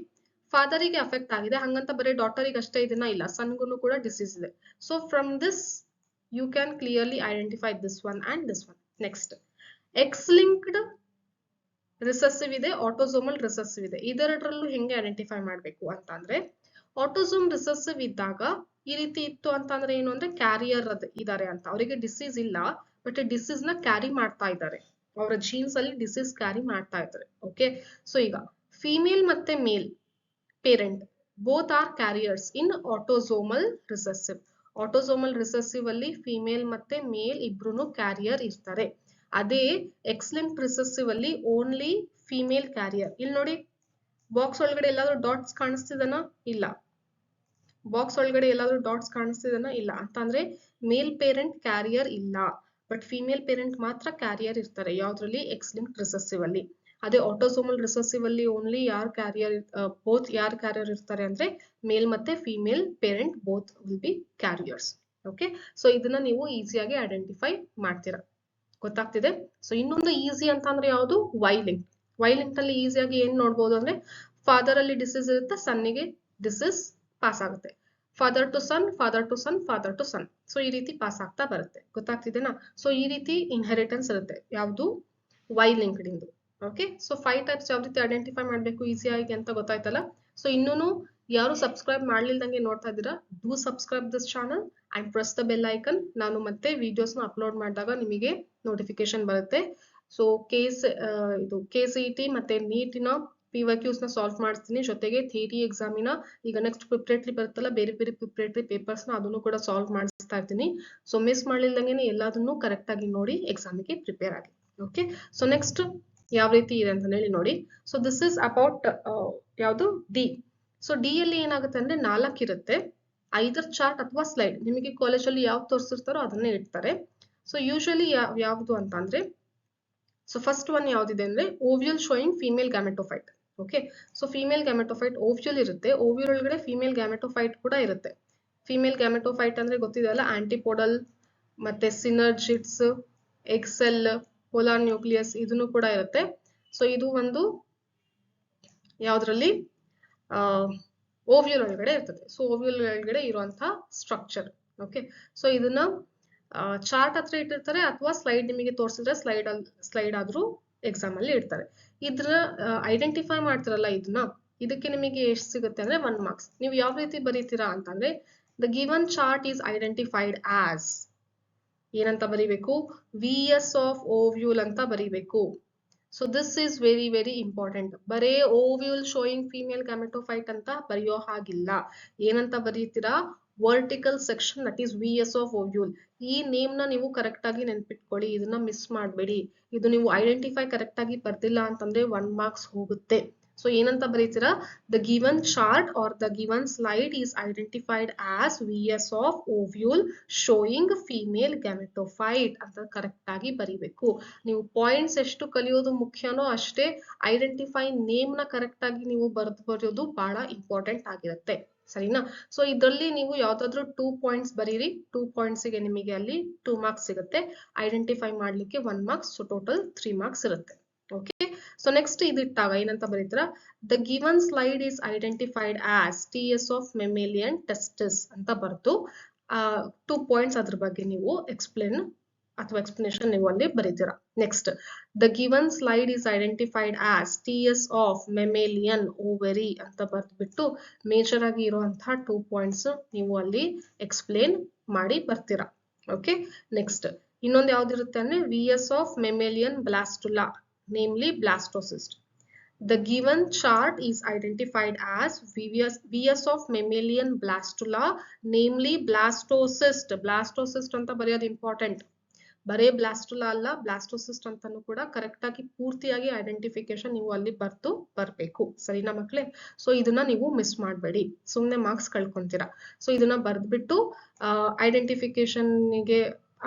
ಫಾದರಿಗೆ ಅಫೆಕ್ಟ್ ಆಗಿದೆ, ಹಂಗಂತ ಬರೀ ಡಾಟರಿಗೆ ಅಷ್ಟೇ ಇದನ್ನ ಇಲ್ಲ, ಸನ್ಗೂ ಕೂಡ ಡಿಸೀಸ್ ಇದೆ. So from this you can clearly identify this one and this one. Next X linked recessive ಇದೆ, ಆಟೋಸೋಮಲ್ ರಿಸೆಸಿವ್ ಇದೆ. ಇದೆರಡರಲ್ಲೂ ಹೆಂಗೆ ಐಡೆಂಟಿಫೈ ಮಾಡಬೇಕು ಅಂತ ಅಂದ್ರೆ, ಆಟೋಸೋಮ್ ರಿಸೆಸಿವ್ ಇದ್ದಾಗ ಈ ರೀತಿ ಇತ್ತು ಅಂತ ಅಂದ್ರೆ ಏನು ಅಂದ್ರೆ ಕ್ಯಾರಿಯರ್ ಇದಾರೆ ಅಂತ, ಅವರಿಗೆ ಡಿಸೀಸ್ ಇಲ್ಲ ಬಟ್ ಡಿಸೀಸ್ ನ ಕ್ಯಾರಿ ಮಾಡ್ತಾ ಇದ್ದಾರೆ, ಅವರ ಜೀನ್ಸ್ ಅಲ್ಲಿ ಡಿಸೀಸ್ ಕ್ಯಾರಿ ಮಾಡ್ತಾ ಇದ್ದಾರೆ. ಓಕೆ, ಸೊ ಈಗ ಫಿಮೇಲ್ ಮತ್ತೆ male parent both are carriers in autosomal recessive. Autosomal recessive ಅಲ್ಲಿ ಫಿಮೇಲ್ ಮತ್ತೆ ಮೇಲ್ ಇಬ್ರು ಕ್ಯಾರಿಯರ್ ಇರ್ತಾರೆ. ಅದೇ ಎಕ್ಸ್ ಲಿಂಕ್ಡ್ ರಿಸೆಸಿವ್ ಅಲ್ಲಿ ಓನ್ಲಿ ಫಿಮೇಲ್ ಕ್ಯಾರಿಯರ್. ಇಲ್ಲಿ ನೋಡಿ ಬಾಕ್ಸ್ ಒಳಗಡೆ ಎಲ್ಲಾದ್ರೂ ಡಾಟ್ಸ್ ಕಾಣಿಸ್ತಿದನ? ಇಲ್ಲ. ಬಾಕ್ಸ್ ಒಳಗಡೆ ಎಲ್ಲಾದ್ರೂ ಡಾಟ್ಸ್ ಕಾಣಿಸ್ತಿದನ? ಇಲ್ಲ. ಅಂತ ಅಂದ್ರೆ ಮೇಲ್ ಪೇರೆಂಟ್ ಕ್ಯಾರಿಯರ್ ಇಲ್ಲ, ಬಟ್ ಫಿಮೇಲ್ ಪೇರೆಂಟ್ ಮಾತ್ರ ಕ್ಯಾರಿಯರ್ ಇರ್ತಾರೆ. ಯಾವ್ದ್ರಲ್ಲಿ? ಎಕ್ಸ್ ಲಿಂಕ್ಡ್ ರಿಸೆಸಿವ್ ಅಲ್ಲಿ. ಅದೇ ಆಟೋಸೋಮಲ್ ರಿಸೆಸಿವ್ ಅಲ್ಲಿ ಓನ್ಲಿ ಯಾರ್ ಕ್ಯಾರಿಯರ್ ಇರ್ತಾರೆ ಅಂದ್ರೆ ಮೇಲ್ ಮತ್ತೆ female parent both will be carriers. Okay, so ಇದನ್ನ ನೀವು ಈಸಿಯಾಗಿ ಐಡೆಂಟಿಫೈ ಮಾಡ್ತೀರಾ. ಗೊತ್ತಾಗ್ತಿದೆ? ಸೊ ಇನ್ನೊಂದು ಈಸಿ ಅಂತ ಅಂದ್ರೆ ಯಾವುದು? Y link. ವೈ ಲಿಂಕ್ ಅಲ್ಲಿ ಈಸಿಯಾಗಿ ಏನ್ ನೋಡ್ಬೋದು ಅಂದ್ರೆ, ಫಾದರ್ ಅಲ್ಲಿ ಡಿಸೀಸ್ ಇರುತ್ತೆ, ಸನ್ನಿಗೆ ಡಿಸೀಸ್ ಪಾಸ್ ಆಗುತ್ತೆ. Father to son, father to son, father to son. So ಈ ರೀತಿ ಪಾಸ್ ಆಗ್ತಾ ಬರುತ್ತೆ. ಗೊತ್ತಾಗ್ತಿದೆನಾ? ಸೊ ಈ ರೀತಿ ಇನ್ಹೆರಿಟೆನ್ಸ್ ಇರುತ್ತೆ. ಯಾವುದು? ವೈ ಲಿಂಕ್ಡ್ ಇಂದು. ಓಕೆ, ಸೊ 5 ಟೈಪ್ಸ್ ಯಾವ ರೀತಿ ಐಡೆಂಟಿಫೈ ಮಾಡಬೇಕು ಈಸಿಯಾಗಿ ಅಂತ ಗೊತ್ತಾಯ್ತಲ್ಲ. ಸೊ ಇನ್ನೂ ಯಾರು ಸಬ್ಸ್ಕ್ರೈಬ್ ಮಾಡ್ಲಿಲ್ದಂಗೆ ನೋಡ್ತಾ ಇದ್ದೀರಾ, do subscribe this channel and press the bell icon. ನಾನು ಮತ್ತೆ ವಿಡಿಯೋಸ್ ನ ಅಪ್ಲೋಡ್ ಮಾಡಿದಾಗ ನಿಮಗೆ ನೋಟಿಫಿಕೇಶನ್ ಬರುತ್ತೆ. ಸೊ ಇದು KCET ಮತ್ತೆ ನೀಟಿನ PYQs ನ ಸಾಲ್ವ್ ಮಾಡ್ತೀನಿ, ಜೊತೆಗೆ ಥಿಯರಿ ಎಕ್ಸಾಮಿನ ಈಗ ನೆಕ್ಸ್ಟ್ ಪ್ರಿಪರೇಟರಿ ಬರುತ್ತಲ್ಲ, ಬೇರೆ ಬೇರೆ ಪ್ರಿಪರೇಟರಿ ಪೇಪರ್ಸ್ ನ ಅದನ್ನು ಕೂಡ ಸಾಲ್ವ್ ಮಾಡಿಸ್ತಾ ಇರ್ತೀನಿ. ಸೊ ಮಿಸ್ ಮಾಡ್ಲಿಲ್ದಂಗೆ ಎಲ್ಲದನ್ನು ಕರೆಕ್ಟ್ ಆಗಿ ನೋಡಿ ಎಕ್ಸಾಮಿಗೆ ಪ್ರಿಪೇರ್ ಆಗಿ. ಓಕೆ, ಸೊ ನೆಕ್ಸ್ಟ್ ಯಾವ ರೀತಿ ಇದೆ ಅಂತ ಹೇಳಿ ನೋಡಿ. ಸೊ ದಿಸ್ ಇಸ್ ಅಬೌಟ್ ಯಾವುದು? ಡಿ. ಸೊ ಡಿ ಅಲ್ಲಿ ಏನಾಗುತ್ತೆ ಅಂದ್ರೆ 4 ಇರುತ್ತೆ. ಐದರ್ ಚಾರ್ಟ್ ಅಥವಾ ಸ್ಲೈಡ್, ನಿಮಗೆ ಕಾಲೇಜಲ್ಲಿ ಯಾವ್ದು ತೋರಿಸಿರ್ತಾರೋ ಅದನ್ನೇ ಇಡ್ತಾರೆ. ಸೊ ಯೂಶಲಿ ಯಾವ್ದು ಅಂತ ಅಂದ್ರೆ, ಸೊ ಫಸ್ಟ್ ಒನ್ ಯಾವ್ದಿದೆ ಅಂದ್ರೆ ovule showing female gametophyte. Okay, so female gametophyte ovule ಇರುತ್ತೆ, ಓವ್ಯೂಲ್ ಒಳಗಡೆ ಫಿಮೇಲ್ ಗ್ಯಾಮೆಟೋಫೈಟ್ ಕೂಡ ಇರುತ್ತೆ. ಫಿಮೇಲ್ ಗ್ಯಾಮೆಟೋಫೈಟ್ ಅಂದ್ರೆ ಗೊತ್ತಿದೆಯಲ್ಲ, ಆಂಟಿಪೋಡಲ್ ಮತ್ತೆ ಸಿನರ್ಜಿಡ್ಸ್, ಎಕ್ಸೆಲ್, ಪೋಲಾರ್ ನ್ಯೂಕ್ಲಿಯಸ್ ಇದನ್ನು ಕೂಡ ಇರುತ್ತೆ. ಸೊ ಇದು ಒಂದು ಯಾವ್ದ್ರಲ್ಲಿ? ಓವ್ಯೂಲ್ ಒಳಗಡೆ ಇರ್ತದೆ. ಸೊ ಓವ್ಯೂಲ್ ಒಳಗಡೆ ಇರುವಂತಹ ಸ್ಟ್ರಕ್ಚರ್. ಓಕೆ, ಸೊ ಇದನ್ನ ಚಾರ್ಟ್ ಹತ್ರ ಇಟ್ಟಿರ್ತಾರೆ ಅಥವಾ ಸ್ಲೈಡ್ ನಿಮಗೆ ತೋರಿಸಿದ್ರೆ ಸ್ಲೈಡ್ ಆದ್ರೂ ಎಕ್ಸಾಮ್ ಅಲ್ಲಿ ಇಡ್ತಾರೆ. ಇದ್ರ ಐಡೆಂಟಿಫೈ ಮಾಡ್ತಿರಲ್ಲ ಇದನ್ನ, ಇದಕ್ಕೆ ನಿಮಗೆ ಎಷ್ಟು ಸಿಗುತ್ತೆ ಅಂದ್ರೆ 1 ಮಾರ್ಕ್ಸ್. ನೀವು ಯಾವ ರೀತಿ ಬರೀತೀರಾ ಅಂತಂದ್ರೆ, the given chart is identified as ಏನಂತ ಬರೀಬೇಕು? VS ಆಫ್ ಓವ್ಯೂಲ್ ಅಂತ ಬರೀಬೇಕು. So this is very very important. ಬರೇ ಓವ್ಯೂಲ್ ಶೋಯಿಂಗ್ ಫಿಮೇಲ್ ಗ್ಯಾಮೆಟೋಫೈಟ್ ಅಂತ ಬರೆಯೋ ಹಾಗಿಲ್ಲ. ಏನಂತ ಬರೀತೀರಾ? Vertical section, that is VS of ovule. ಈ ನೇಮ್ ನ ನೀವು ಕರೆಕ್ಟ್ ಆಗಿ ನೆನ್ಪಿಟ್ಕೊಳ್ಳಿ, ಇದನ್ನ ಮಿಸ್ ಮಾಡಬೇಡಿ. ಇದು ನೀವು ಐಡೆಂಟಿಫೈ ಕರೆಕ್ಟ್ ಆಗಿ ಬರ್ದಿಲ್ಲ ಅಂತಂದ್ರೆ 1 ಮಾರ್ಕ್ಸ್ ಹೋಗುತ್ತೆ. ಸೊ ಏನಂತ ಬರೀತೀರಾ? The given chart or the given slide is identified as VS of ovule showing female gametophyte ಅಂತ ಕರೆಕ್ಟ್ ಆಗಿ ಬರೀಬೇಕು. ನೀವು ಪಾಯಿಂಟ್ಸ್ ಎಷ್ಟು ಕಲಿಯೋದು ಮುಖ್ಯನೋ ಅಷ್ಟೇ ಐಡೆಂಟಿಫೈ ನೇಮ್ ನ ಕರೆಕ್ಟ್ ಆಗಿ ನೀವು ಬರೆಯೋದು ಬಹಳ ಇಂಪಾರ್ಟೆಂಟ್ ಆಗಿರುತ್ತೆ. ಸರಿನಾ? ಸೊ ಇದರಲ್ಲಿ ನೀವು ಯಾವ್ದಾದ್ರು 2 ಪಾಯಿಂಟ್ಸ್ ಬರೀರಿ. 2 ಪಾಯಿಂಟ್ಸ್ ಗೆ ನಿಮಗೆ ಅಲ್ಲಿ 2 ಮಾರ್ಕ್ಸ್ ಸಿಗುತ್ತೆ. ಐಡೆಂಟಿಫೈ ಮಾಡ್ಲಿಕ್ಕೆ 1 ಮಾರ್ಕ್ಸ್, ಸೊ ಟೋಟಲ್ 3 ಮಾರ್ಕ್ಸ್ ಇರುತ್ತೆ. ಓಕೆ, ಸೊ ನೆಕ್ಸ್ಟ್ ಇದಿಟ್ಟಾಗ ಏನಂತ ಬರೀತೀರಾ? The given slide is identified as TS of mammalian testis ಅಂತ ಬರ್ತು 2 ಪಾಯಿಂಟ್ಸ್ ಅದ್ರ ಬಗ್ಗೆ ನೀವು ಎಕ್ಸ್ಪ್ಲನೇಷನ್ ನೀವು ಅಲ್ಲಿ ಬರೀತೀರಾ. Next, the given slide is identified as TS of mammalian ovary ಅಂತ ಬರ್ದ್ಬಿಟ್ಟು ಮೇಜರ್ ಆಗಿ ಇರುವಂತಹ 2 ಪಾಯಿಂಟ್ಸ್ ನೀವು ಅಲ್ಲಿ ಎಕ್ಸ್ಪ್ಲೇನ್ ಮಾಡಿ ಬರ್ತೀರಾ. ಓಕೆ, ನೆಕ್ಸ್ಟ್ ಇನ್ನೊಂದು ಯಾವ್ದಿರುತ್ತೆ ಅಂದ್ರೆ VS of mammalian ಬ್ಲಾಸ್ಟುಲಾ, namely blastocyst. The given chart is identified as VS of mammalian blastula, namely blastocyst. Blastocyst ಅಂತ ಬರೆಯೋದು ಇಂಪಾರ್ಟೆಂಟ್. ಬರೇ ಬ್ಲಾಸ್ಟುಲಾ ಅಲ್ಲ, ಬ್ಲಾಸ್ಟೋಸಿಸ್ಟ್ ಅಂತಾನು ಕೂಡ ಕರೆಕ್ಟ್ ಆಗಿ ಪೂರ್ತಿಯಾಗಿ ಐಡೆಂಟಿಫಿಕೇಶನ್ ನೀವು ಅಲ್ಲಿ ಬರ್ಬೇಕು. ಸರಿನಾ ಮಕ್ಳೇ? ಸೊ ಇದನ್ನ ನೀವು ಮಿಸ್ ಮಾಡಬೇಡಿ, ಸುಮ್ನೆ ಮಾರ್ಕ್ಸ್ ಕಳ್ಕೊಂತೀರಾ. ಸೊ ಇದನ್ನ ಬರ್ದ್ಬಿಟ್ಟು ಐಡೆಂಟಿಫಿಕೇಶನ್ ಗೆ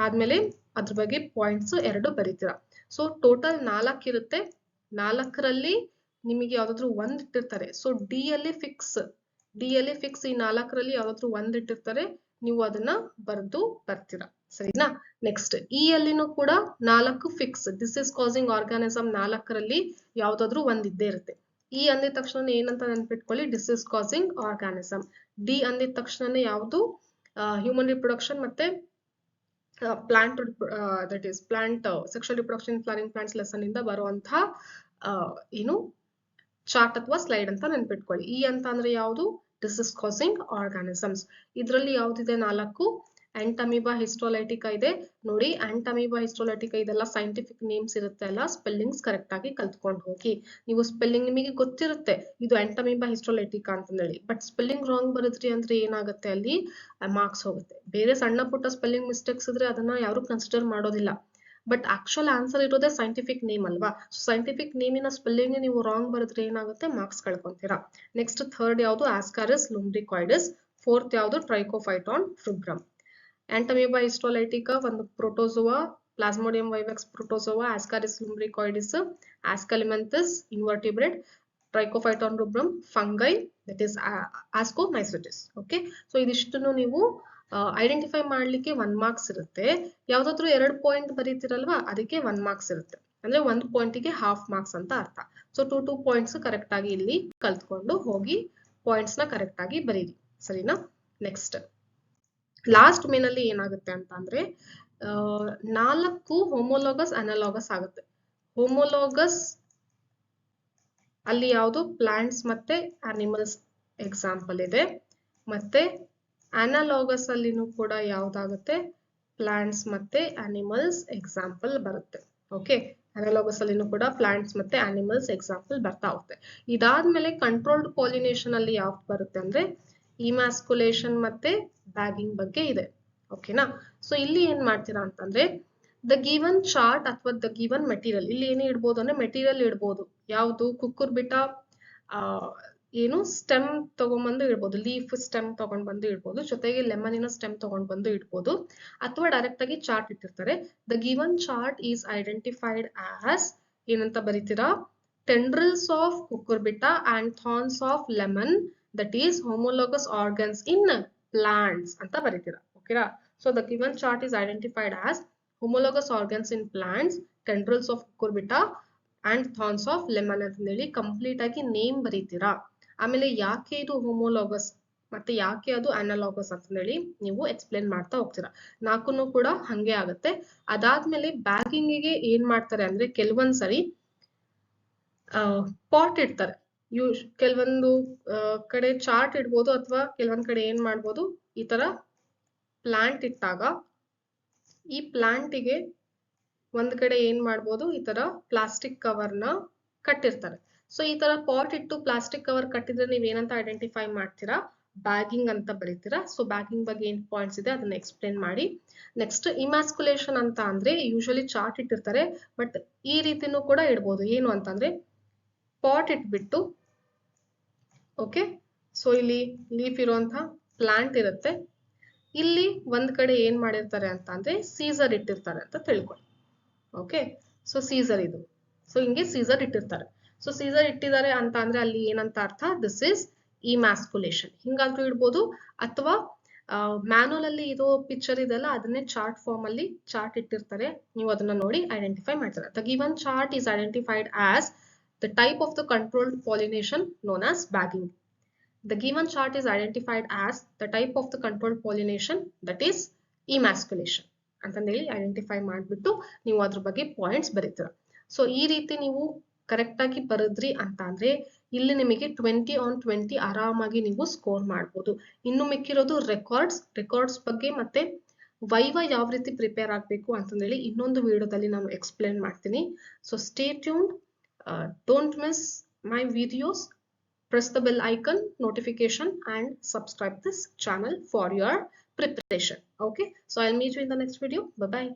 ಆದ್ಮೇಲೆ ಅದ್ರ ಬಗ್ಗೆ ಪಾಯಿಂಟ್ಸ್ 2 ಬರೀತೀರಾ. ಸೊ ಟೋಟಲ್ 4 ಇರುತ್ತೆ. 4ರಲ್ಲಿ ನಿಮಗೆ ಯಾವ್ದಾದ್ರು ಒಂದ್ ಇಟ್ಟಿರ್ತಾರೆ. ಸೊ ಡಿ ಅಲ್ಲಿ ಫಿಕ್ಸ್ ಈ 4ರಲ್ಲಿ ಯಾವ್ದಾದ್ರು ಒಂದ್ ಇಟ್ಟಿರ್ತಾರೆ, ನೀವು ಅದನ್ನ ಬರೆದು ಬರ್ತೀರಾ. ಸರಿನಾ? ನೆಕ್ಸ್ಟ್ ಇ ಅಲ್ಲಿನೂ ಕೂಡ 4 fix. This is causing organism 4ರಲ್ಲಿ ಯಾವ್ದಾದ್ರು ಒಂದ್ ಇದ್ದೇ ಇರುತ್ತೆ. ಇ ಅಂದಿದ ತಕ್ಷಣ ಏನಂತ ನೆನ್ಪಿಟ್ಕೊಳ್ಳಿ, this is causing organism. D ಅಂದಿದ ತಕ್ಷಣನೇ ಯಾವುದು ಹ್ಯೂಮನ್ ರಿಪ್ರೊಡಕ್ಷನ್ ಮತ್ತೆ plant that is plant sexual reproduction in flowering plants lesson ಇಂದ ಬರುವಂತಹ ಏನು ಚಾರ್ಟ್ ಅಥವಾ ಸ್ಲೈಡ್ ಅಂತ ನೆನ್ಪಿಟ್ಕೊಳ್ಳಿ. ಇ ಅಂತ ಅಂದ್ರೆ ಯಾವುದು? This is causing organisms. ಇದರಲ್ಲಿ ಯಾವ್ದಿದೆ 4? ಆಂಟಮೀಬಾ ಹಿಸ್ಟೋಲೈಟಿಕಾ ಇದೆ. ನೋಡಿ, ಆಂಟಮೀಬಾ ಹಿಸ್ಟೋಲೈಟಿಕಾ ಇದೆಲ್ಲ ಸೈಂಟಿಫಿಕ್ ನೇಮ್ಸ್ ಇರುತ್ತೆ ಅಲ್ಲ, ಸ್ಪೆಲ್ಲಿಂಗ್ಸ್ ಕರೆಕ್ಟ್ ಆಗಿ ಕಲ್ತ್ಕೊಂಡು ಹೋಗಿ. ನೀವು ಸ್ಪೆಲ್ಲಿಂಗ್ ನಿಮಗೆ ಗೊತ್ತಿರುತ್ತೆ ಇದು ಆಂಟಮೀಬಾ ಹಿಸ್ಟೋಲೈಟಿಕಾ ಅಂತಂದೇಳಿ, ಬಟ್ ಸ್ಪೆಲ್ಲಿಂಗ್ ರಾಂಗ್ ಬರುದ್ರಿ ಅಂದ್ರೆ ಏನಾಗುತ್ತೆ, ಅಲ್ಲಿ ಮಾರ್ಕ್ಸ್ ಹೋಗುತ್ತೆ. ಬೇರೆ ಸಣ್ಣ ಪುಟ್ಟ ಸ್ಪೆಲ್ಲಿಂಗ್ ಮಿಸ್ಟೇಕ್ಸ್ ಇದ್ರೆ ಅದನ್ನ ಯಾರು ಕನ್ಸಿಡರ್ ಮಾಡೋದಿಲ್ಲ. ಬಟ್ ಆಕ್ಚುಲ್ ಆನ್ಸರ್ ಇರೋದೇ ಸೈಂಟಿಫಿಕ್ ನೇಮ್ ಅಲ್ವಾ. ಸೊ ಸೈಂಟಿಫಿಕ್ ನೇಮಿನ ಸ್ಪೆಲ್ಲಿಂಗ್ ನೀವು ರಾಂಗ್ ಬರೆದ್ರೆ ಏನಾಗುತ್ತೆ, ಮಾರ್ಕ್ಸ್ ಕಳ್ಕೊಂತೀರಾ. ನೆಕ್ಸ್ಟ್ ಥರ್ಡ್ ಯಾವುದು? ಆಸ್ಕಾರಿಸ್ ಲುಂಬ್ರಿಕಾಯ್ಡಿಸ್. ಫೋರ್ತ್ ಯಾವುದು? ಟ್ರೈಕೋಫೈಟಾನ್ ಫ್ರುಬ್ರಮ್. ಆಂಟಮೀಬಾ ಹಿಸ್ಟೋಲೈಟಿಕಾ ಒಂದು protozoa, Plasmodium vivax protozoa, Ascaris lumbricoides, aschelminthes invertebrate, Trichophyton rubrum fungi, that is ascomycetes. Okay, so ಇದಿಷ್ಟನ್ನು ನೀವು ಐಡೆಂಟಿಫೈ ಮಾಡ್ಲಿಕ್ಕೆ 1 ಮಾರ್ಕ್ಸ್ ಇರುತ್ತೆ. ಯಾವ್ದಾದ್ರು 2 ಪಾಯಿಂಟ್ ಬರೀತಿರಲ್ವಾ, ಅದಕ್ಕೆ 1 ಮಾರ್ಕ್ಸ್ ಇರುತ್ತೆ. ಅಂದ್ರೆ 1 ಪಾಯಿಂಟಿಗೆ ಹಾಫ್ ಮಾರ್ಕ್ಸ್ ಅಂತ ಅರ್ಥ. ಸೊ 2 ಪಾಯಿಂಟ್ಸ್ ಕರೆಕ್ಟ್ ಆಗಿ ಇಲ್ಲಿ ಕಲ್ತ್ಕೊಂಡು ಹೋಗಿ ಪಾಯಿಂಟ್ಸ್ ನ ಕರೆಕ್ಟ್ ಆಗಿ ಬರೀರಿ. ಸರಿನಾ? ನೆಕ್ಸ್ಟ್ ಲಾಸ್ಟ್ ಮೇನಲ್ಲಿ ಏನಾಗುತ್ತೆ ಅಂತ ಅಂದ್ರೆ 4 ಹೋಮೋಲೋಗಸ್ ಅನಲಾಗಸ್ ಆಗುತ್ತೆ. ಹೋಮೋಲೋಗಸ್ ಅಲ್ಲಿ ಯಾವುದು? ಪ್ಲಾಂಟ್ಸ್ ಮತ್ತೆ ಅನಿಮಲ್ಸ್ ಎಕ್ಸಾಂಪಲ್ ಇದೆ. ಮತ್ತೆ ಅನಲಾಗಸ್ ಅಲ್ಲಿನೂ ಕೂಡ ಯಾವ್ದಾಗುತ್ತೆ? ಪ್ಲಾಂಟ್ಸ್ ಮತ್ತೆ ಅನಿಮಲ್ಸ್ ಎಕ್ಸಾಂಪಲ್ ಬರುತ್ತೆ. ಓಕೆ, ಅನಲಾಗಸ್ ಅಲ್ಲಿನೂ ಕೂಡ ಪ್ಲಾಂಟ್ಸ್ ಮತ್ತೆ ಅನಿಮಲ್ಸ್ ಎಕ್ಸಾಂಪಲ್ ಬರ್ತಾ ಹೋಗುತ್ತೆ. ಇದಾದ್ಮೇಲೆ ಕಂಟ್ರೋಲ್ಡ್ ಪಾಲಿನೇಷನ್ ಅಲ್ಲಿ ಯಾವ್ದು ಬರುತ್ತೆ ಅಂದ್ರೆ ಇಮ್ಯಾಸ್ಕುಲೇಷನ್ ಮತ್ತೆ ಬ್ಯಾಗಿಂಗ್ ಬಗ್ಗೆ ಇದೆ. ಓಕೆನಾ? ಸೊ ಇಲ್ಲಿ ಏನ್ ಮಾಡ್ತೀರಾ ಅಂತಂದ್ರೆ ದ ಗಿವನ್ ಚಾರ್ಟ್ ಅಥವಾ ದ ಗಿವನ್ ಮೆಟೀರಿಯಲ್, ಇಲ್ಲಿ ಏನೇ ಇಡ್ಬೋದು ಅಂದ್ರೆ ಮೆಟೀರಿಯಲ್ ಇಡ್ಬೋದು. ಯಾವುದು? ಕುಕ್ಕುರ್ಬಿಟ ಏನು ಸ್ಟೆಮ್ ತಗೊಂಡ್ಬಂದು ಇಡ್ಬೋದು, ಲೀಫ್ ಸ್ಟೆಮ್ ತಗೊಂಡ್ ಬಂದು ಇಡ್ಬೋದು, ಜೊತೆಗೆ ಲೆಮನಿನ ಸ್ಟೆಮ್ ತಗೊಂಡ್ ಬಂದು ಇಡ್ಬೋದು, ಅಥವಾ ಡೈರೆಕ್ಟ್ ಆಗಿ ಚಾರ್ಟ್ ಇಟ್ಟಿರ್ತಾರೆ. The given chart is identified as ಏನಂತ ಬರೀತೀರಾ? Tendrils of Cucurbita and thorns of lemon, that is homologous organs in plants ಅಂತ ಬರೀತೀರಾ. ಓಕೆನಾ? So the given chart is identified as homologous organs in plants, tendrils of cucurbita and thorns of lemon ಅಂತ ಹೇಳಿ ಕಂಪ್ಲೀಟ್ ಆಗಿ ನೇಮ್ ಬರೀತೀರಾ. ಆಮೇಲೆ ಯಾಕೆ ಇದು ಹೋಮೋಲಾಗಸ್ ಮತ್ತೆ ಯಾಕೆ ಅದು ಅನಲಾಗಸ್ ಅಂತ ಹೇಳಿ ನೀವು ಎಕ್ಸ್ಪ್ಲೇನ್ ಮಾಡ್ತಾ ಹೋಗ್ತೀರಾ. 4 ಕೂಡ ಹಂಗೆ ಆಗುತ್ತೆ. ಅದಾದ್ಮೇಲೆ ಬ್ಯಾಗಿಂಗಿಗೆ ಏನ್ ಮಾಡ್ತಾರೆ ಅಂದ್ರೆ ಕೆಲವೊಂದ್ಸರಿ ಪಾಟ್ ಇಡ್ತಾರೆ. ಕೆಲವೊಂದು ಕಡೆ ಚಾರ್ಟ್ ಇಡ್ಬೋದು, ಅಥವಾ ಕೆಲವೊಂದ್ ಕಡೆ ಏನ್ ಮಾಡ್ಬೋದು, ಈ ತರ ಪ್ಲಾಂಟ್ ಇಟ್ಟಾಗ ಈ ಪ್ಲಾಂಟಿಗೆ ಒಂದ್ ಕಡೆ ಏನ್ ಮಾಡ್ಬೋದು, ಈ ತರ ಪ್ಲಾಸ್ಟಿಕ್ ಕವರ್ ನ ಕಟ್ಟಿರ್ತಾರೆ. ಸೊ ಈ ತರ ಪಾಟ್ ಇಟ್ಟು ಪ್ಲಾಸ್ಟಿಕ್ ಕವರ್ ಕಟ್ಟಿದ್ರೆ ನೀವ್ ಏನಂತ ಐಡೆಂಟಿಫೈ ಮಾಡ್ತೀರಾ? ಬ್ಯಾಗಿಂಗ್ ಅಂತ ಬರೀತೀರಾ. ಸೊ ಬ್ಯಾಗಿಂಗ್ ಬಗ್ಗೆ ಏನ್ ಪಾಯಿಂಟ್ಸ್ ಇದೆ ಅದನ್ನ ಎಕ್ಸ್ಪ್ಲೇನ್ ಮಾಡಿ. ನೆಕ್ಸ್ಟ್ ಇಮ್ಯಾಸ್ಕುಲೇಷನ್ ಅಂತ ಅಂದ್ರೆ ಯೂಶಲಿ ಚಾರ್ಟ್ ಇಟ್ಟಿರ್ತಾರೆ, ಬಟ್ ಈ ರೀತಿನೂ ಕೂಡ ಇಡ್ಬೋದು. ಏನು ಅಂತಂದ್ರೆ ಪಾಟ್ ಇಟ್ಬಿಟ್ಟು, ಓಕೆ, ಸೊ ಇಲ್ಲಿ ಲೀಫ್ ಇರುವಂತ ಪ್ಲಾಂಟ್ ಇರುತ್ತೆ, ಇಲ್ಲಿ ಒಂದ್ ಕಡೆ ಏನ್ ಮಾಡಿರ್ತಾರೆ ಅಂತ ಅಂದ್ರೆ ಸೀಸರ್ ಇಟ್ಟಿರ್ತಾರೆ ಅಂತ ತಿಳ್ಕೊಳ್ಳಿ. ಓಕೆ, ಸೊ ಸೀಸರ್ ಇದು. ಸೊ ಹಿಂಗೆ ಸೀಸರ್ ಇಟ್ಟಿರ್ತಾರೆ. ಸೊ ಸೀಸರ್ ಇಟ್ಟಿದ್ದಾರೆ ಅಂತ ಅಂದ್ರೆ ಅಲ್ಲಿ ಏನಂತ ಅರ್ಥ? This is emasculation. ಹಿಂಗಾದ್ರೂ ಇಡ್ಬೋದು, ಅಥವಾ ಮ್ಯಾನುವಲ್ ಅಲ್ಲಿ ಇದು ಪಿಕ್ಚರ್ ಇದೆಲ್ಲ ಅದನ್ನೇ ಚಾರ್ಟ್ ಫಾರ್ಮ್ ಅಲ್ಲಿ ಚಾರ್ಟ್ ಇಟ್ಟಿರ್ತಾರೆ, ನೀವು ಅದನ್ನ ನೋಡಿ ಐಡೆಂಟಿಫೈ ಮಾಡ್ತಾರೆ. The given chart is identified as the type of the controlled pollination known as bagging. The given chart is identified as the type of the controlled pollination, that is emasculation ಅಂತಂದೇಳಿ ಐಡೆಂಟಿಫೈ ಮಾಡ್ಬಿಟ್ಟು ನೀವು ಅದ್ರ ಬಗ್ಗೆ ಪಾಯಿಂಟ್ಸ್ ಬರೀತೀರ. ಸೊ ಈ ರೀತಿ ನೀವು ಕರೆಕ್ಟ್ ಆಗಿ ಬರೆದ್ರಿ ಅಂತ ಅಂದ್ರೆ ಇಲ್ಲಿ ನಿಮಗೆ 20 on 20 ಆರಾಮಾಗಿ ನೀವು ಸ್ಕೋರ್ ಮಾಡ್ಬೋದು. ಇನ್ನು ಮಿಕ್ಕಿರೋದು ರೆಕಾರ್ಡ್ಸ್ ಬಗ್ಗೆ ಮತ್ತೆ ವೈವಾ ಯಾವ ರೀತಿ ಪ್ರಿಪೇರ್ ಆಗ್ಬೇಕು ಅಂತಂದೇಳಿ ಇನ್ನೊಂದು ವಿಡಿಯೋದಲ್ಲಿ ನಾನು ಎಕ್ಸ್ಪ್ಲೇನ್ ಮಾಡ್ತೀನಿ. So stay tuned, don't miss my videos. Press the bell icon, notification, and subscribe this channel for your preparation. Okay, so I'll meet you in the next video. Bye bye.